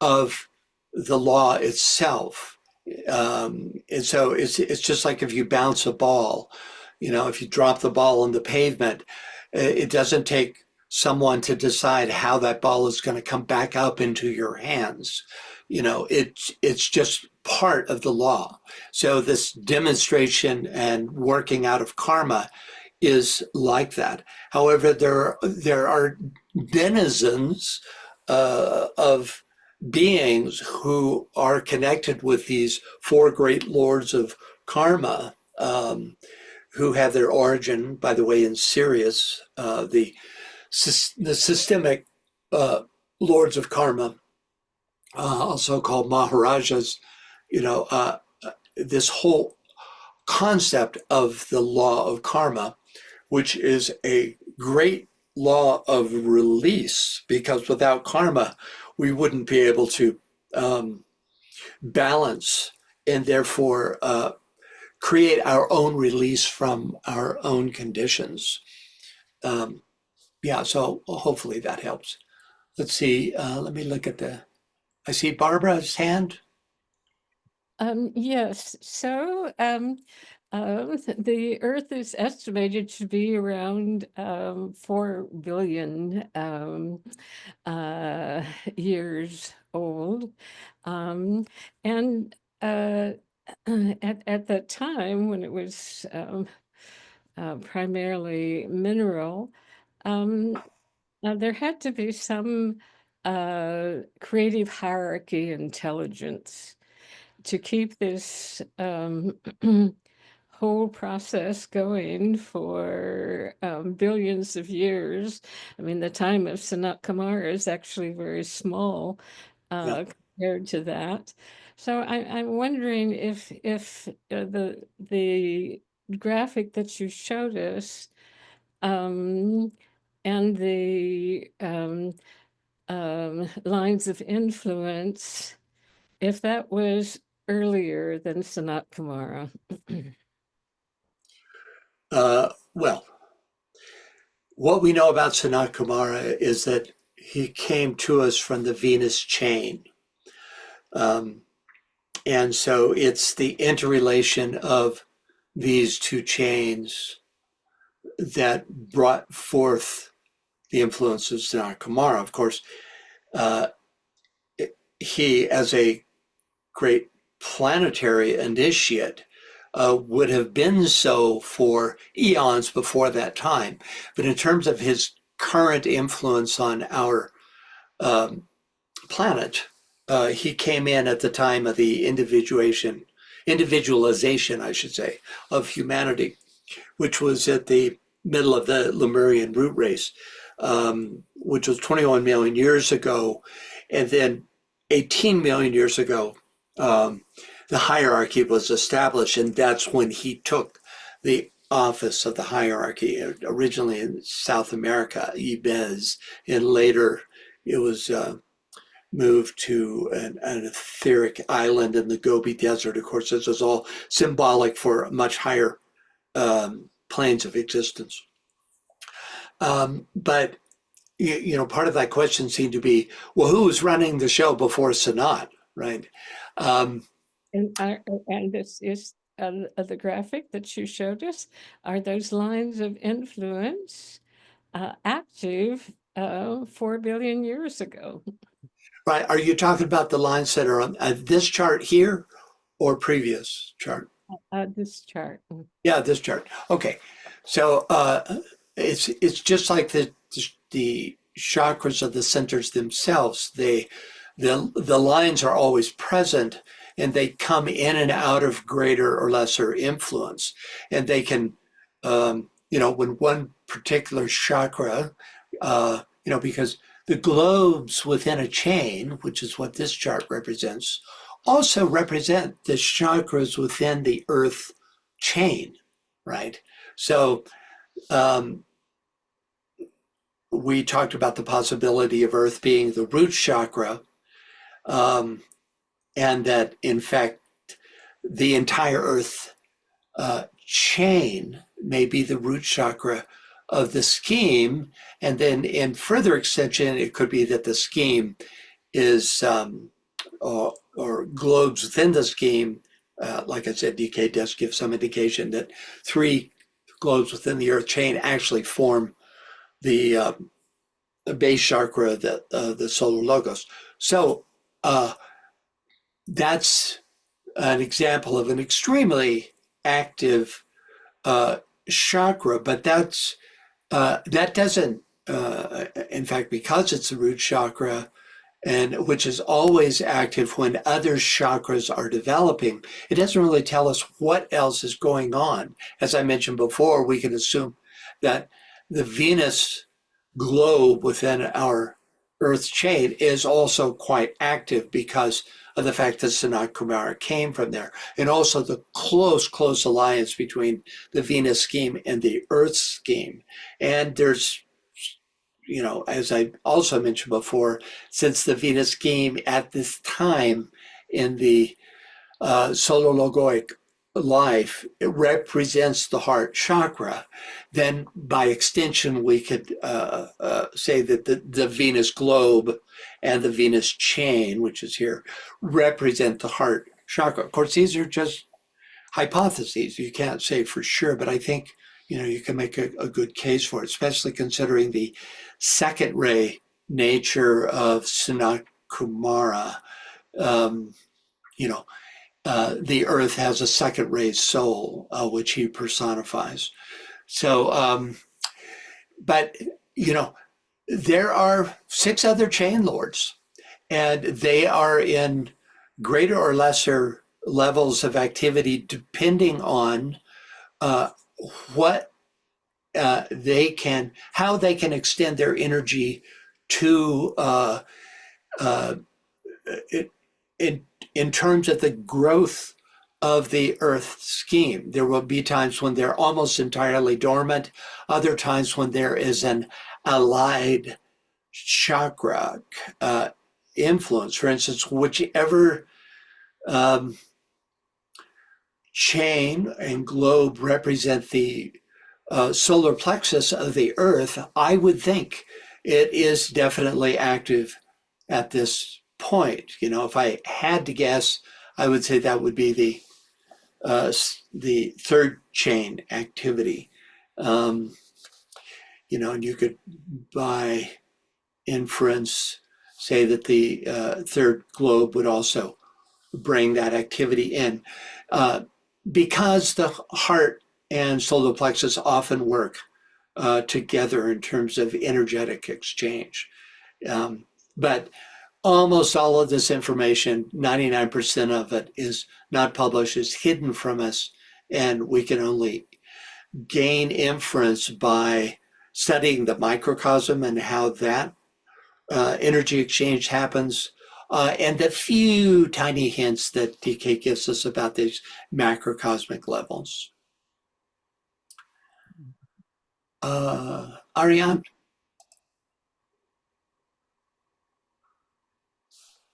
of the law itself. And so it's just like if you bounce a ball, if you drop the ball on the pavement, it doesn't take someone to decide how that ball is going to come back up into your hands. It's just part of the law. So this demonstration and working out of karma is like that. However, there are denizens of beings who are connected with these four great lords of karma, who have their origin, by the way, in Sirius, the systemic lords of karma, also called Maharajas. This whole concept of the law of karma, which is a great law of release, because without karma, we wouldn't be able to balance and therefore create our own release from our own conditions. So hopefully that helps. Let's see. Let me look at I see Barbara's hand. Yes, so the Earth is estimated to be around 4 billion years old. And at that time, when it was primarily mineral, there had to be some creative hierarchy intelligence to keep this whole process going for billions of years. I mean, the time of Sanat Kumara is actually very small compared to that. So I'm wondering if the graphic that you showed us and the lines of influence, if that was earlier than Sanat Kumara. Well, what we know about Sanat Kumara is that he came to us from the Venus chain. And so it's the interrelation of these two chains that brought forth the influence of Sanat Kumara. Of course, he, as a great planetary initiate, would have been so for eons before that time. But in terms of his current influence on our planet, he came in at the time of the individualization, I should say, of humanity, which was at the middle of the Lemurian root race, which was 21 million years ago. And then 18 million years ago, the hierarchy was established, and that's when he took the office of the hierarchy, originally in South America, Ibez, and later it was moved to an etheric island in the Gobi Desert. Of course, this is all symbolic for much higher planes of existence. But part of that question seemed to be, well, who was running the show before Sanat, right? And this is the graphic that you showed us. Are those lines of influence active 4 billion years ago? Right. Are you talking about the lines that are on this chart here or previous chart? This chart. Yeah, this chart. Okay. So it's just like the chakras of the centers themselves. The lines are always present, and they come in and out of greater or lesser influence. And they can, when one particular chakra, because the globes within a chain, which is what this chart represents, also represent the chakras within the earth chain, right? So we talked about the possibility of earth being the root chakra, and that in fact the entire earth chain may be the root chakra of the scheme. And then in further extension, it could be that the scheme is, or globes within the scheme. Like I said, DK does give some indication that 3 globes within the earth chain actually form the base chakra, the solar logos. So that's an example of an extremely active chakra, but that doesn't, in fact, because it's the root chakra, and which is always active when other chakras are developing, it doesn't really tell us what else is going on. As I mentioned before, we can assume that the Venus globe within our Earth's chain is also quite active because of the fact that Sanat Kumara came from there, and also the close alliance between the Venus scheme and the Earth scheme. And there's, as I also mentioned before, since the Venus scheme at this time in the solar logoic life, it represents the heart chakra, then by extension we could say that the Venus globe and the Venus chain, which is here, represent the heart chakra. Of course, these are just hypotheses. You can't say for sure, but I think you can make a good case for it, especially considering the second ray nature of Sanat Kumara. The earth has a second ray soul, which he personifies. So, but, there are 6 other chain lords, and they are in greater or lesser levels of activity depending on what how they can extend their energy to in terms of the growth of the Earth scheme. There will be times when they're almost entirely dormant, other times when there is an allied chakra influence. For instance, whichever chain and globe represent the solar plexus of the Earth, I would think it is definitely active at this point. If I had to guess, I would say that would be the third chain activity. And you could, by inference, say that the third globe would also bring that activity in. because the heart and solar plexus often work together in terms of energetic exchange. But almost all of this information, 99% of it, is not published, is hidden from us, and we can only gain inference by studying the microcosm and how that energy exchange happens, and the few tiny hints that DK gives us about these macrocosmic levels. Ariane?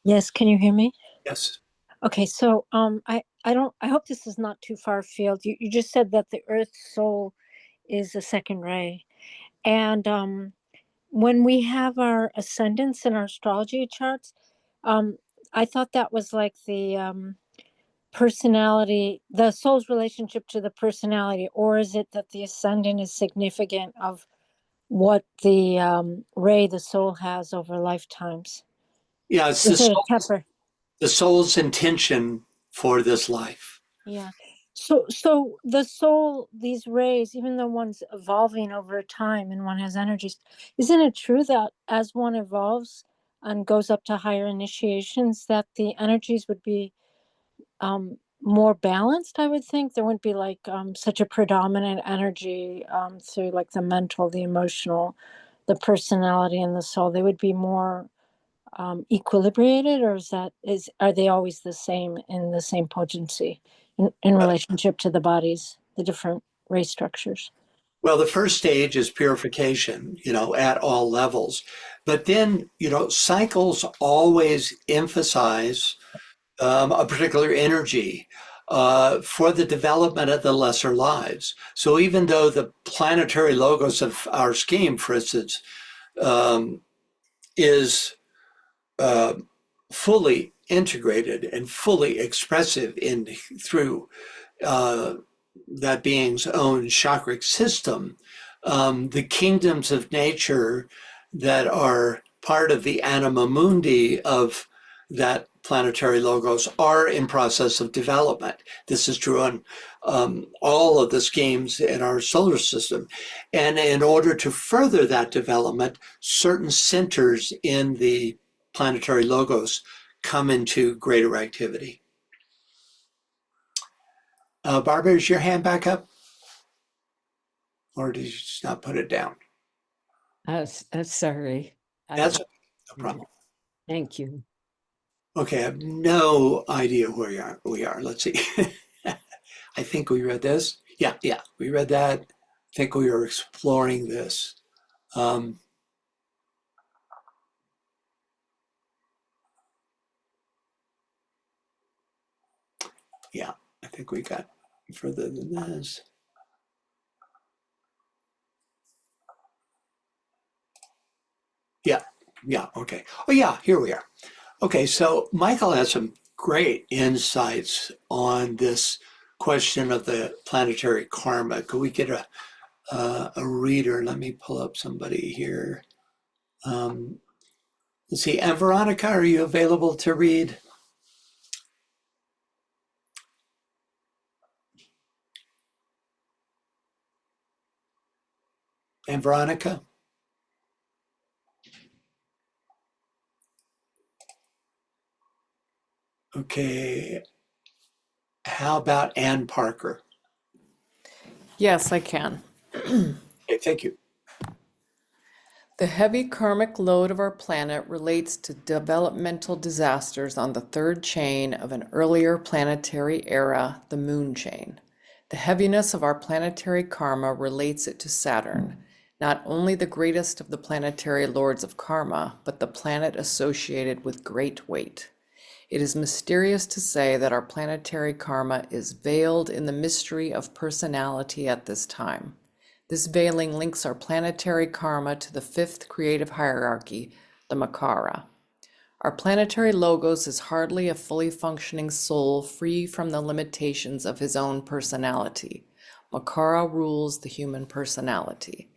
Yes, can you hear me? Yes. Okay, so I hope this is not too far afield. You just said that the Earth's soul is a second ray. And when we have our ascendants in our astrology charts, I thought that was like the personality, the soul's relationship to the personality, or is it that the ascendant is significant of what the ray the soul has over lifetimes? Yeah, it's Is it a temper? the soul's intention for this life. Yeah. So the soul, these rays, even though one's evolving over time and one has energies, isn't it true that as one evolves and goes up to higher initiations, that the energies would be more balanced? I would think there wouldn't be like such a predominant energy through like the mental, the emotional, the personality, and the soul. They would be more equilibrated, or are they always the same in the same potency in relationship to the bodies, the different race structures? Well, the first stage is purification, at all levels. But then, cycles always emphasize a particular energy for the development of the lesser lives. So even though the planetary logos of our scheme, for instance, is fully integrated and fully expressive through that being's own chakric system, the kingdoms of nature that are part of the anima mundi of that planetary logos are in process of development. This is true on all of the schemes in our solar system. And in order to further that development, certain centers in the planetary logos come into greater activity. Barbara, is your hand back up? Or did you just not put it down? Sorry. That's no problem. Thank you. Okay, I have no idea where we are. Let's see. I think we read this. Yeah, we read that. I think we were exploring this. Yeah, I think we got further than this. Yeah, okay. Oh yeah, here we are. Okay, so Michael has some great insights on this question of the planetary karma. Could we get a reader? Let me pull up somebody here. Let's see, and Veronica, are you available to read? And Veronica? Okay, how about Ann Parker? Yes, I can. Okay, thank you. The heavy karmic load of our planet relates to developmental disasters on the third chain of an earlier planetary era, the moon chain. The heaviness of our planetary karma relates it to Saturn, not only the greatest of the planetary lords of karma, but the planet associated with great weight. It is mysterious to say that our planetary karma is veiled in the mystery of personality at this time. This veiling links our planetary karma to the fifth creative hierarchy, the Makara. Our planetary logos is hardly a fully functioning soul free from the limitations of his own personality. Makara rules the human personality.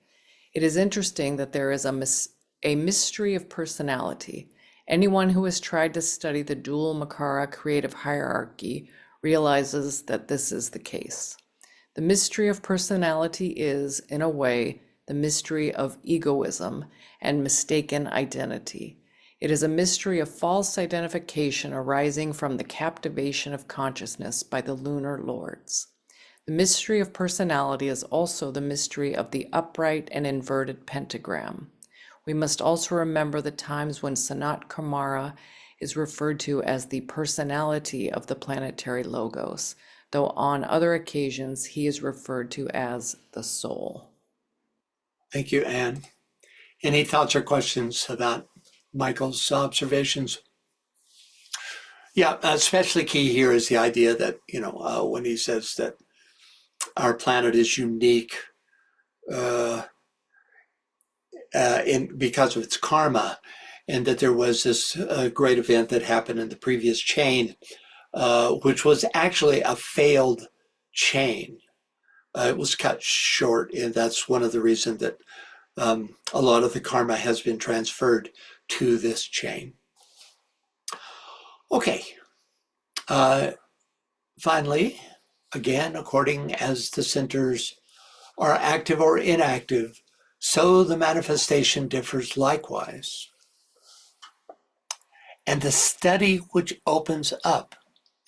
It is interesting that there is a mystery of personality. Anyone who has tried to study the dual Makara creative hierarchy realizes that this is the case. The mystery of personality is, in a way, the mystery of egoism and mistaken identity. It is a mystery of false identification arising from the captivation of consciousness by the lunar lords. The mystery of personality is also the mystery of the upright and inverted pentagram. We must also remember the times when Sanat Kumara is referred to as the personality of the planetary logos, though on other occasions he is referred to as the soul. Thank you, Anne. Any thoughts or questions about Michael's observations? Yeah, especially key here is the idea that, when he says that our planet is unique because of its karma, and that there was this great event that happened in the previous chain, which was actually a failed chain. It was cut short, and that's one of the reasons that a lot of the karma has been transferred to this chain. Okay. Finally, again, according as the centers are active or inactive, so the manifestation differs likewise. And the study which opens up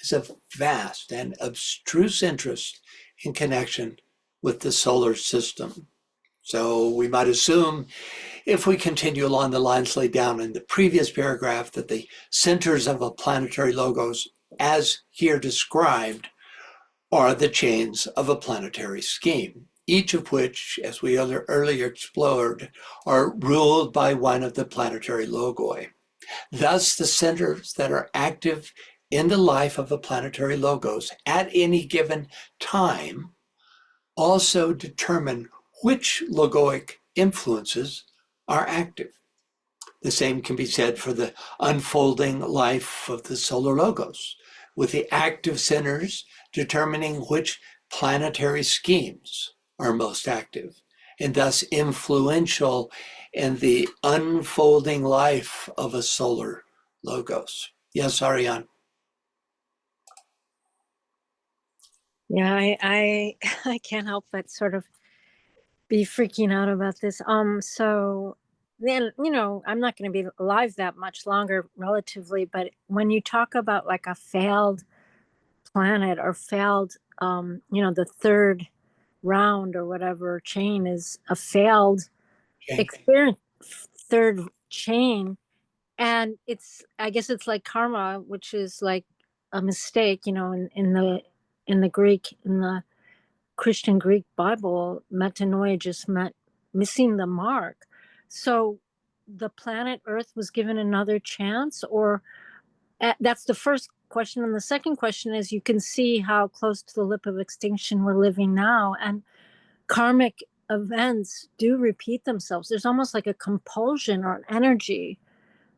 is of vast and abstruse interest in connection with the solar system. So we might assume, if we continue along the lines laid down in the previous paragraph, that the centers of a planetary logos, as here described, are the chains of a planetary scheme, each of which, as we earlier explored, are ruled by one of the planetary logoi. Thus, the centers that are active in the life of a planetary logos at any given time also determine which logoic influences are active. The same can be said for the unfolding life of the solar logos, with the active centers determining which planetary schemes are most active, and thus influential in the unfolding life of a solar logos. Yes, Ariane. Yeah, I can't help but sort of be freaking out about this. So then, I'm not going to be alive that much longer relatively, but when you talk about like a failed planet or failed, the third round or whatever chain is a failed experience, third chain. And I guess it's like karma, which is like a mistake, in the Greek, in the Christian Greek Bible, metanoia just meant missing the mark. So the planet Earth was given another chance, or that's the first question. And the second question is, you can see how close to the lip of extinction we're living now, and karmic events do repeat themselves. There's almost like a compulsion or an energy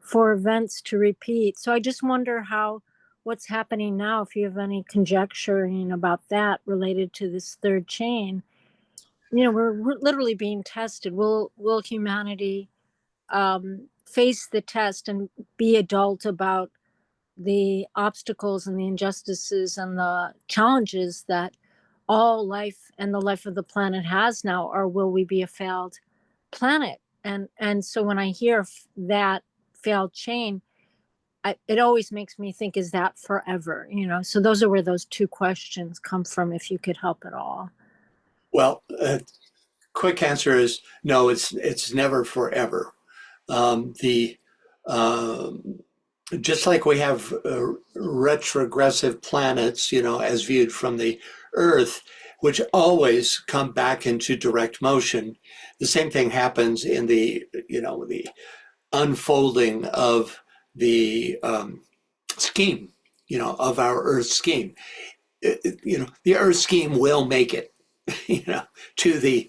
for events to repeat. So I just wonder what's happening now, if you have any conjecturing about that related to this third chain. We're literally being tested. Will humanity face the test and be adult about the obstacles and the injustices and the challenges that all life and the life of the planet has now, or will we be a failed planet? And so when I hear that failed chain, it always makes me think, is that forever? So those are where those two questions come from, if you could help at all. Well, quick answer is no, it's never forever. Just like we have retrogressive planets, as viewed from the Earth, which always come back into direct motion, the same thing happens in the unfolding of the scheme, of our Earth scheme. The Earth scheme will make it, to the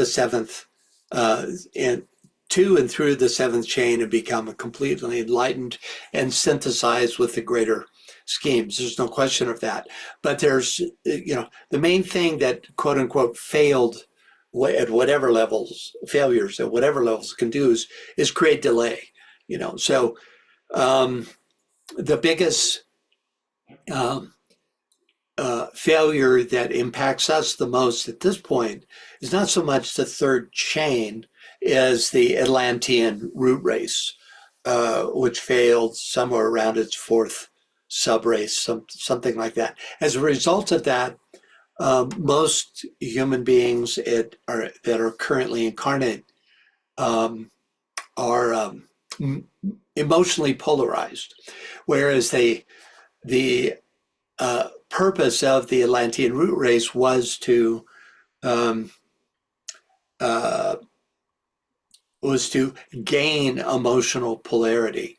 seventh, and to and through the seventh chain, and become completely enlightened and synthesized with the greater schemes. There's no question of that. But there's, the main thing that quote unquote failed at whatever levels, failures at whatever levels can do is create delay. So the biggest failure that impacts us the most at this point is not so much the third chain as the Atlantean root race, which failed somewhere around its fourth subrace, something like that. As a result of that, most human beings that are currently incarnate are emotionally polarized, whereas the purpose of the Atlantean root race was to um, uh, gain emotional polarity,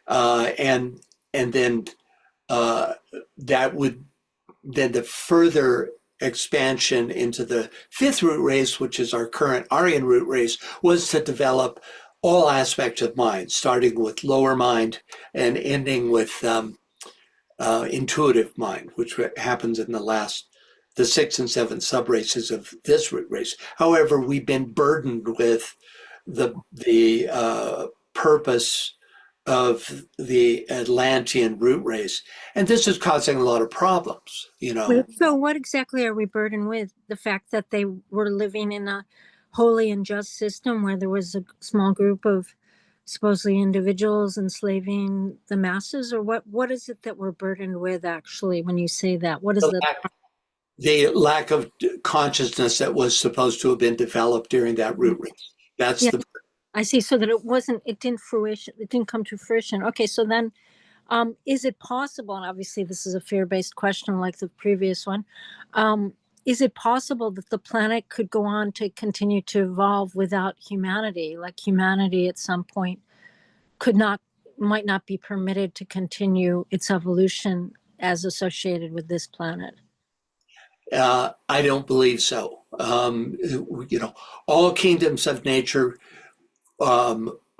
and then that would then the further expansion into the fifth root race, which is our current Aryan root race, was to develop all aspects of mind, starting with lower mind and ending with intuitive mind, which happens in the sixth and seventh subraces of this root race. However, we've been burdened with the purpose of the Atlantean root race, and this is causing a lot of problems. So what exactly are we burdened with? The fact that they were living in a holy and just system where there was a small group of supposedly individuals enslaving the masses, or what is it that we're burdened with actually when you say that? What is The lack of consciousness that was supposed to have been developed during that root race. That's Yeah. I see. So that it didn't come to fruition. Okay, so then is it possible, and obviously this is a fear-based question like the previous one, is it possible that the planet could go on to continue to evolve without humanity? Like humanity at some point might not be permitted to continue its evolution as associated with this planet? I don't believe so. All kingdoms of nature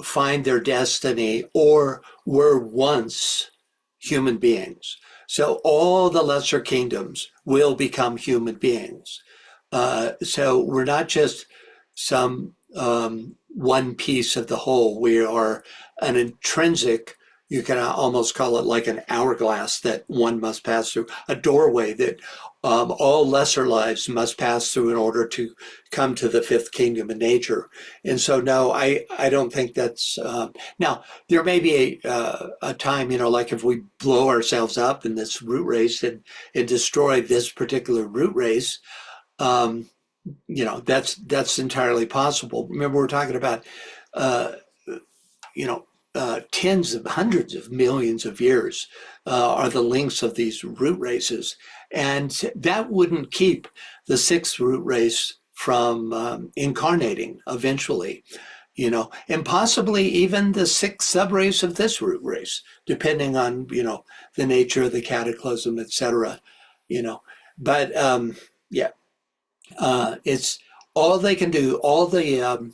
find their destiny or were once human beings. So all the lesser kingdoms will become human beings. So we're not just some one piece of the whole. We are an intrinsic, you can almost call it like an hourglass that one must pass through, a doorway that all lesser lives must pass through in order to come to the fifth kingdom of nature. And so, no, I don't think that's, now there may be a time, like if we blow ourselves up in this root race and destroy this particular root race, that's entirely possible. Remember, we're talking about, tens of hundreds of millions of years are the lengths of these root races. And that wouldn't keep the sixth root race from incarnating eventually, and possibly even the sixth subrace of this root race, depending on, the nature of the cataclysm, et cetera, But it's all they can do, all the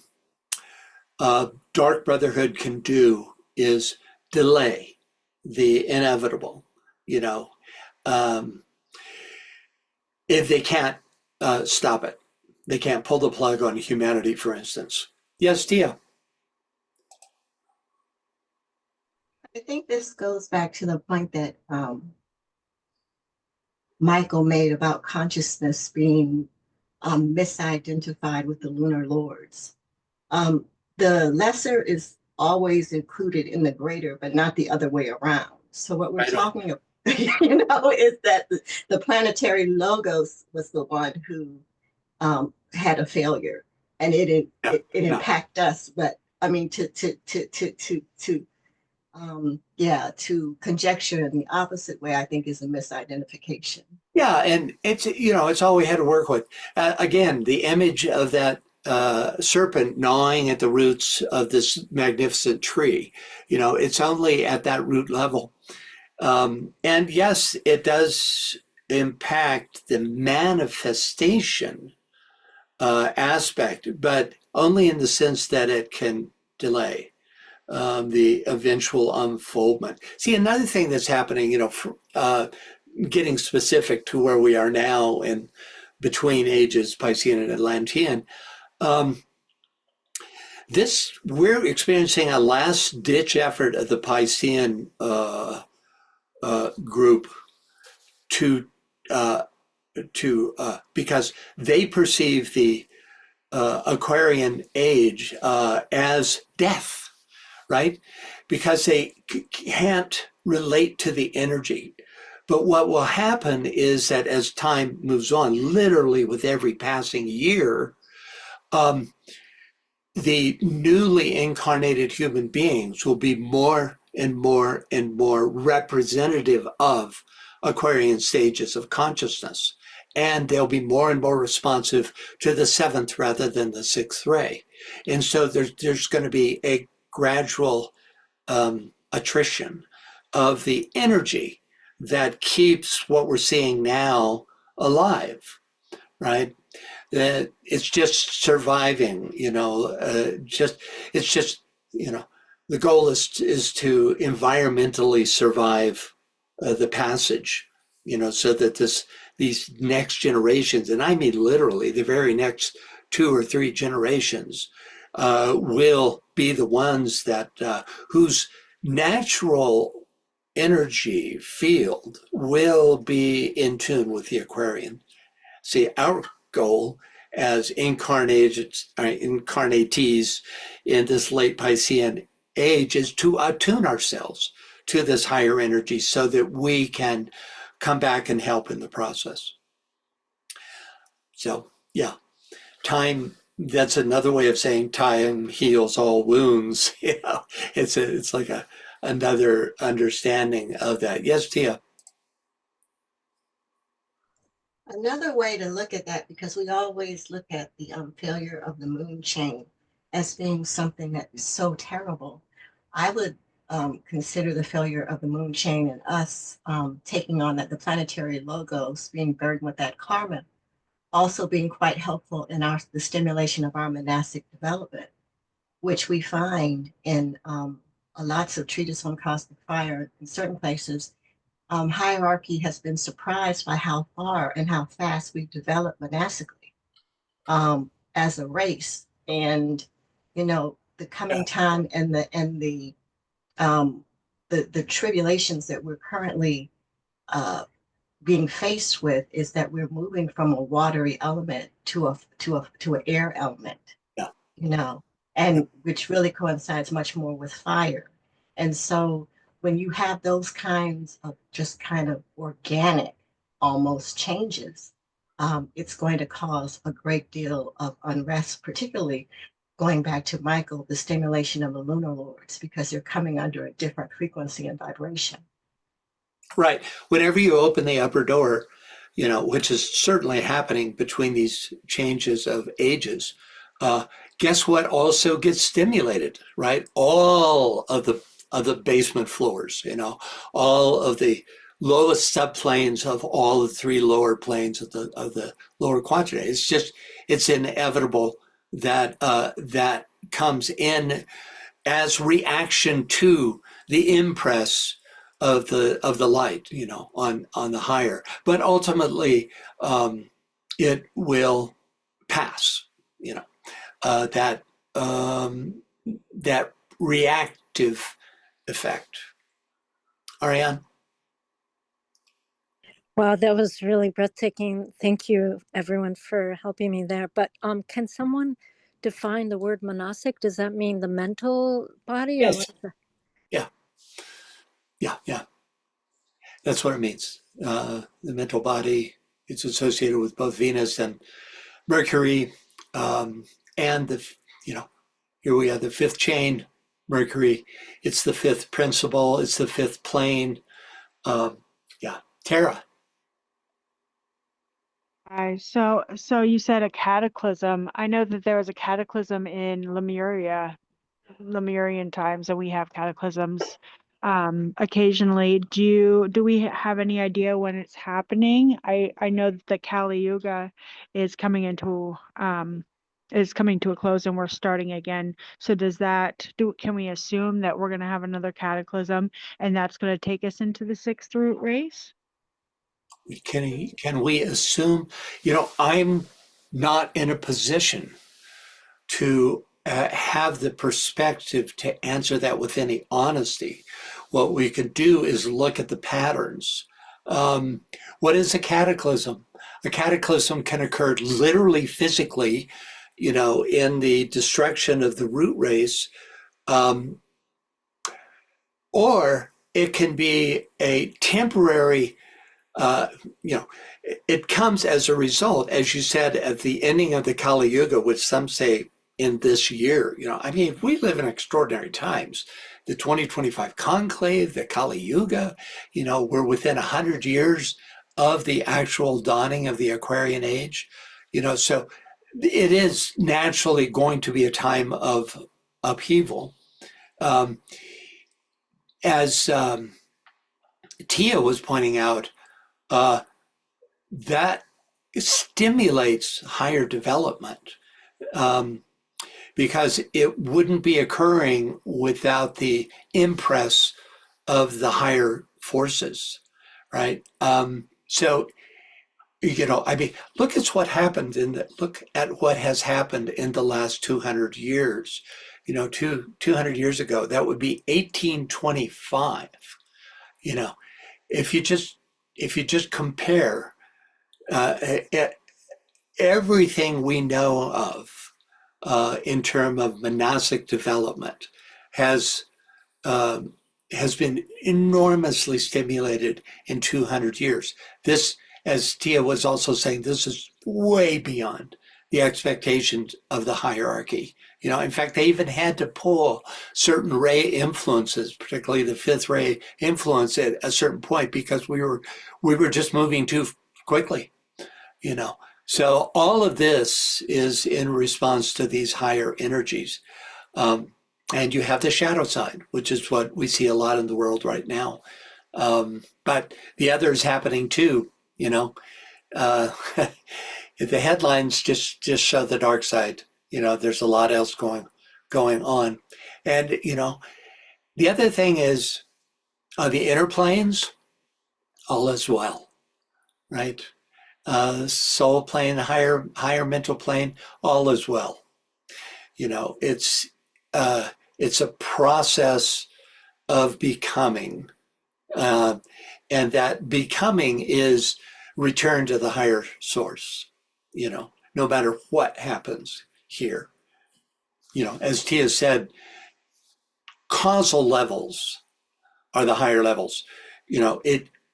Dark Brotherhood can do is delay the inevitable, if they can't stop it. They can't pull the plug on humanity, for instance. Yes, Tia. I think this goes back to the point that Michael made about consciousness being misidentified with the lunar lords. The lesser is always included in the greater, but not the other way around. So what we're talking about, is that the planetary logos was the one who had a failure, and it impacted us. But I mean, to conjecture in the opposite way, I think is a misidentification. Yeah, and it's all we had to work with. Again, the image of that serpent gnawing at the roots of this magnificent tree, it's only at that root level. And yes, it does impact the manifestation aspect, but only in the sense that it can delay the eventual unfoldment. See, another thing that's happening, getting specific to where we are now in between ages, Piscean and Atlantean, we're experiencing a last ditch effort of the Piscean group to because they perceive the Aquarian age as death, right? Because they can't relate to the energy. But what will happen is that as time moves on, literally with every passing year, the newly incarnated human beings will be more and more and more representative of Aquarian stages of consciousness. And they'll be more and more responsive to the seventh rather than the sixth ray. And so there's going to be a gradual attrition of the energy that keeps what we're seeing now alive, right? That it's just surviving, it's just, the goal is to environmentally survive the passage, so that these next generations, and I mean literally the very next 2 or 3 generations, will be the ones that whose natural energy field will be in tune with the Aquarian. See, our goal as incarnatees in this late Piscean age is to attune ourselves to this higher energy so that we can come back and help in the process. So, yeah, time, that's another way of saying time heals all wounds. It's like another understanding of that. Yes, Tia. Another way to look at that, because we always look at the failure of the moon chain as being something that is so terrible, I would consider the failure of the moon chain and us taking on the planetary logos, being burdened with that karma, also being quite helpful in the stimulation of our monastic development, which we find in lots of treatises on cosmic fire in certain places. Hierarchy has been surprised by how far and how fast we've developed monastically as a race, and the coming time and the tribulations that we're currently being faced with is that we're moving from a watery element to an air element, and which really coincides much more with fire, and so when you have those kinds of just kind of organic almost changes, it's going to cause a great deal of unrest, particularly going back to Michael, the stimulation of the lunar lords, because they're coming under a different frequency and vibration. Right. Whenever you open the upper door, which is certainly happening between these changes of ages, guess what also gets stimulated, right? All of the basement floors, all of the lowest subplanes of all the 3 lower planes of the lower quadrant. It's inevitable that that comes in as reaction to the impress of the light, on the higher. But ultimately, it will pass. That reactive effect. Ariane? Wow, that was really breathtaking. Thank you, everyone, for helping me there. But can someone define the word monastic? Does that mean the mental body? Yes. Or what's the... Yeah. That's what it means. The mental body, it's associated with both Venus and Mercury, and here we have the 5th chain, Mercury. It's the 5th principle. It's the 5th plane. Tara. So you said a cataclysm. I know that there was a cataclysm in Lemurian times, and we have cataclysms occasionally. Do we have any idea when it's happening? I know that the Kali Yuga is coming to a close, and we're starting again. So can we assume that we're going to have another cataclysm, and that's going to take us into the 6th root race? Can we assume? I'm not in a position to have the perspective to answer that with any honesty. What we could do is look at the patterns What is a cataclysm? A cataclysm can occur literally physically, in the destruction of the root race, or it can be a temporary, uh, you know, it comes as a result, as you said, at the ending of the Kali Yuga, which some say in this year. We live in extraordinary times. The 2025 conclave, the Kali Yuga, we're within 100 years of the actual dawning of the Aquarian age. So it is naturally going to be a time of upheaval. As Tia was pointing out, that stimulates higher development, because it wouldn't be occurring without the impress of the higher forces, right? So, look at what happened look at what has happened in the last 200 years. 200 years ago, that would be 1825. If you just compare everything we know of in terms of monastic development has been enormously stimulated in 200 years. This, as Tia was also saying, this is way beyond the expectations of the hierarchy. In fact, they even had to pull certain ray influences, particularly the fifth ray influence, at a certain point, because we were just moving too quickly. So all of this is in response to these higher energies. And you have the shadow side, which is what we see a lot in the world right now. But the other is happening too. The headlines just show the dark side. There's a lot else going on. And, the other thing is the inner planes, all is well, right? Soul plane, higher mental plane, all is well. It's a process of becoming, and that becoming is return to the higher source. No matter what happens here. As Tia said, causal levels are the higher levels.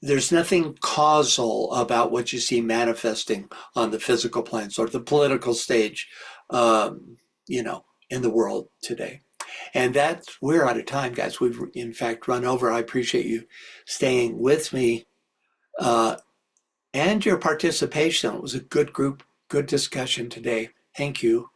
There's nothing causal about what you see manifesting on the physical planes or the political stage, in the world today. And we're out of time, guys. We've in fact run over. I appreciate you staying with me and your participation. It was a good group, good discussion today. Thank you.